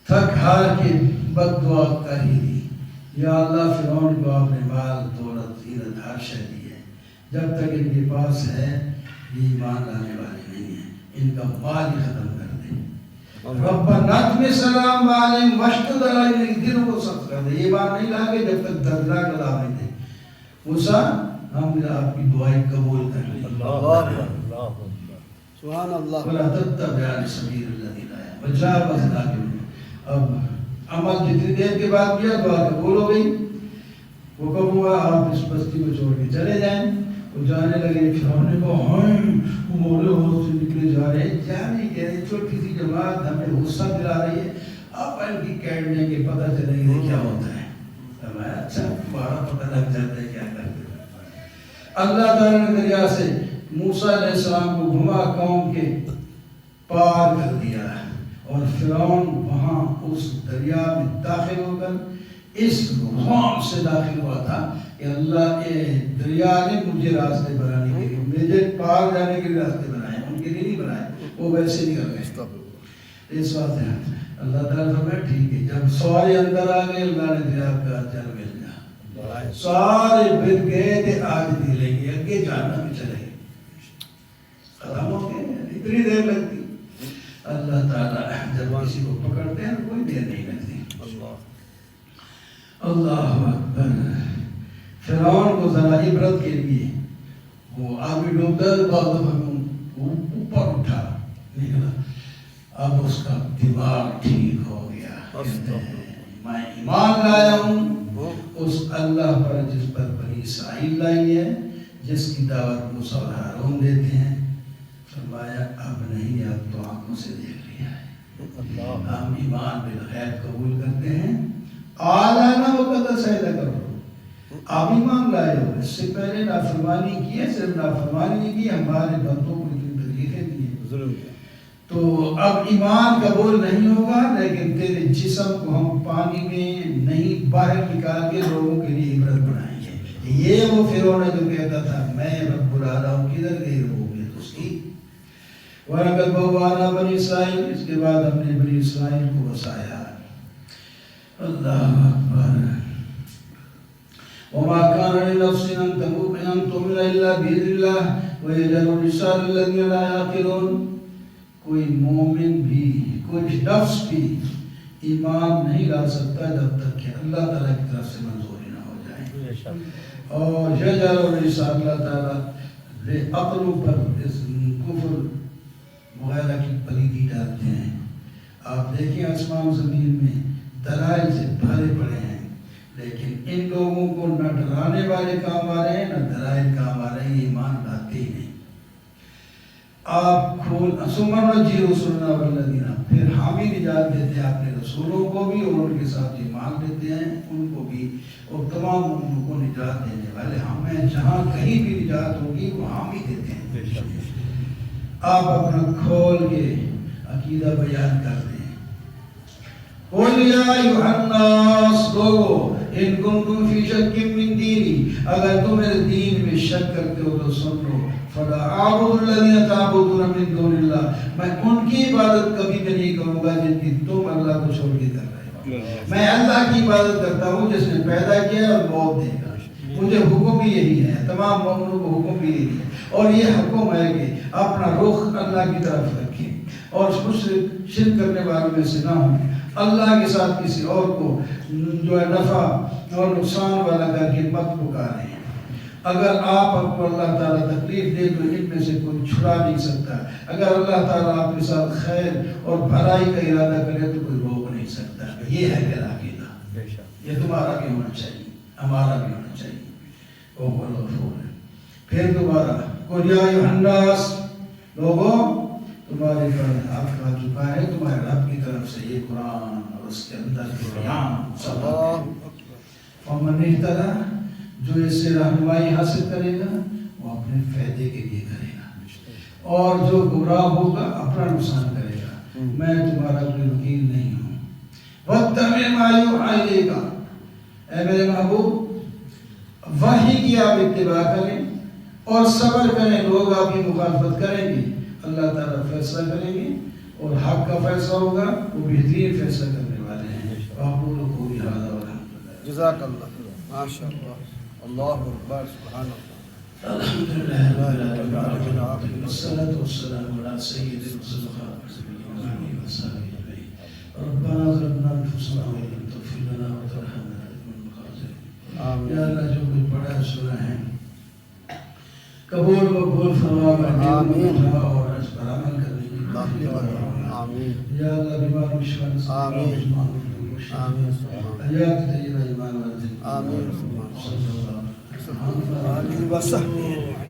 تھک ہار کے بد دعا کر ہی دی، یا اللہ فرعون کو آپ نے مال دولت زینت ہر شے دی ہے، جب تک ان کے پاس ہے یہ ایمان لانے والے نہیں ہیں، ان کا مال ہی ختم کر دے۔ ربنا اطمس على اموالهم واشدد عليهم، دلوں کو سخت کر دے، یہ بات نہیں لا کے جب تک دردناک عذاب نہیں دے۔ موسیٰ ہم نے آپ کی دعائیں قبول کر لی، سبحان اللہ، ولا تتبع سبیل الذین وجاوزنا بهم۔ اب عمل جتنی دیر کے بعد کیا دعا قبول ہو گئی، وہ کب ہوا؟ آپ اس بستی کو چھوڑ کے چلے جائیں، وہ جانے لگے، فرعون نے کہا ہائے وہ مولے ہو سے نکلے جا رہے ہیں، جانے کہہ رہے چھوٹی سی جماعت ہمیں غصہ دلا رہی ہے، آپ ان کی کیٹ دیں گے پتہ چلے گا کیا ہوتا ہے۔ فرمایا اچھا تمہارا پتہ لگ جاتا ہے کیا کرتے ہیں۔ اللہ تعالیٰ نے دریا سے موسیٰ علیہ السلام کو گھما قوم کے پار کر دیا اور فرعون وہاں اس دریا میں داخل ہو کر اس غم سے داخل ہوا تھا کہ اللہ کے دریا نے مجھے راستے بنانے کے لیے، مجھے پار جانے کے لیے راستے بنائے، ان کے لیے نہیں بنائے، وہ ویسے نکل گئے۔ اس بات ہے اللہ تعالیٰ فرمایا ٹھیک ہے، جب سارے اندر آ گئے اللہ نے دریا کا جل مل گیا، سارے بن گئے تھے، آج بھی لیں گے اگے جانا بھی چلے گے، ختم ہو گئے، اتنی دیر لگتی۔ اللہ تعالیٰ جب کسی کو پکڑتے ہیں کوئی دیر نہیں لگتی۔ اللہ اکبر۔ فرعون کو ذرا عبرت کے لیے وہ آگے ڈوبتا بعد وہ اوپر اٹھا نکلا، اب اس کا دماغ ٹھیک ہو گیا، میں ایمان لایا ہوں اس اللہ پر جس پر بنی اسرائیل لائی ہے، جس کی دعوت موسیٰ اور ہارون دیتے ہیں۔ فرمایا اب نہیں، اب تو آنکھوں سے دیکھ لیا ہے، ہم ایمان بالغیب قبول کرتے ہیں۔ آلانا وقت سیدہ کرو، آپ ایمان لائے ہو، اس سے پہلے نافرمانی کی ہے، صرف نافرمانی نہیں کی، ہمارے بندوں کو اتنی تکلیفیں دی ہیں، تو اب ایمان قبول نہیں ہوگا، لیکن تیرے جسم کو ہم پانی میں نہیں باہر نکال کے لوگوں کے لیے عبرت بنائیں گے۔ یہ وہ فرعون جو کہتا تھا میں رب العالمین ہوں، کدھر گئے لوگ اس کی۔ وَلَقَدْ بَوَّأْنَا بَنِي إِسْرَائِيلَ، اس کے بعد ہم نے بنی اسرائیل کو بسایا۔ اللہ اکبر۔ وَمَا كَانَ لِنَفْسٍ أَن تُؤْمِنَ إِلَّا بِإِذْنِ اللَّهِ وَيَجْعَلُ الرِّجَالَ الَّذِينَ لَا يَعْقِلُونَ، کوئی مومن بھی، کوئی نفس بھی ایمان نہیں لا سکتا جب تک کہ اللہ تعالیٰ کی طرف سے منظوری نہ ہو جائے۔ اور یجعل الرِّجَالَ، اللہ تعالیٰ عقلوں پر کفر وغیرہ کی پلیدی ڈالتے ہیں۔ آپ دیکھیں آسمان زمین میں دلائل سے بھرے پڑے ہیں، لیکن ان لوگوں کو نہ ڈرانے والے کام آ رہے ہیں نہ دلائل کام آ رہے ہیں، یہ ایمان لاتے ہی نہیں۔ آپ کھول سمن جی رسولنا والذین، پھر ہم ہی نجات دیتے ہیں اپنے رسولوں کو بھی اور ان کے ساتھ ایمان لیتے ہیں ان کو بھی، اور تمام مومنوں کو نجات دینے والے ہم ہیں، جہاں کہیں بھی نجات ہوگی وہ ہم ہی دیتے ہیں۔ آپ اپنا کھول کے عقیدہ بیان کرتے ہیں۔ قُلْ يَا أَيُّهَا النَّاسُ، لوگو ان کنتم فی شک من دینی، اگر تم میرے دین میں شک کرتے ہو تو سن لو، فلا اعبد الذین تعبدون من دون اللہ، میں ان کی عبادت کبھی بھی نہیں کروں گا جن کی تم اللہ کو چھوڑ کے کر رہے ہو۔ میں اللہ کی عبادت کرتا ہوں جس نے پیدا کیا اور موت دے گا، مجھے حکم بھی یہی ہے، تمام مومنوں کو حکم بھی یہی ہے، اور یہ حکم ہے کہ اپنا رخ اللہ کی طرف رکھیں اور شرک کرنے والوں میں سے نہ ہوں، اللہ کے ساتھ کسی اور کو جو ہے نفع اور نقصان والا کر کے مت پکاریں۔ اگر آپ کو اللہ تعالیٰ تکلیف دے تو ان میں سے کوئی چھڑا نہیں سکتا، اگر اللہ تعالیٰ آپ کے ساتھ خیر اور بھلائی کا ارادہ کرے تو کوئی روک نہیں سکتا۔ یہ ہے میرا عقیدہ، یہ تمہارا بھی ہونا چاہیے، ہمارا بھی ہونا چاہیے۔ وہ غفور ہے۔ پھر دوبارہ قُلْ يَا أَيُّهَا النَّاسُ، لوگوں تمہارے پر حق آ چکا ہے تمہارے رب کی طرف سے یہ قرآن اور اس کے اندر کے بیان سب۔ فَمَنِ اهْتَدَىٰ، جو اس سے رہنمائی حاصل کرے گا وہ اپنے فائدے کے لیے کرے گا، اور جو گمراہ ہوگا اپنا نقصان کرے گا۔ میں تمہارا کوئی وکیل نہیں ہوں۔ وَاتَّبِعْ مَا يُوحَىٰ إِلَيْكَ، اے میرے محبوب وحی کی آپ اتباع کریں اور صبر کریں۔ لوگ آپ کی مخالفت کریں گے، اللہ تعالیٰ فیصلہ کریں گے اور حق کا فیصلہ ہوگا، وہ بہترین فیصلہ کرنے والے ہیں۔ وَأَقُولُ قَوْلِي هَٰذَا وَالْحَمْدُ لِلَّهِ۔ جزاک اللہ، ماشاء اللہ، اللہ اکبر، سبحان اللہ۔ الحمدللہ رب العالمین، والصلاة والسلام علی سید الرسول ربنا ظلمنا انفسنا وان لم تغفر لنا وترحمنا لنكن من الخاسرین۔ یا اللہ جو کچھ پڑھا ہے سنا ہے قبول مقبول فرما، آمین، اور اس پر عمل کرنے کی توفیق عطا۔ آمین یا اللہ بیمار و شفا نصیب، آمین، آمین، حیات طیبہ ایمان والے، آمین، صلی اللہ علیہ وسلم۔ آمین۔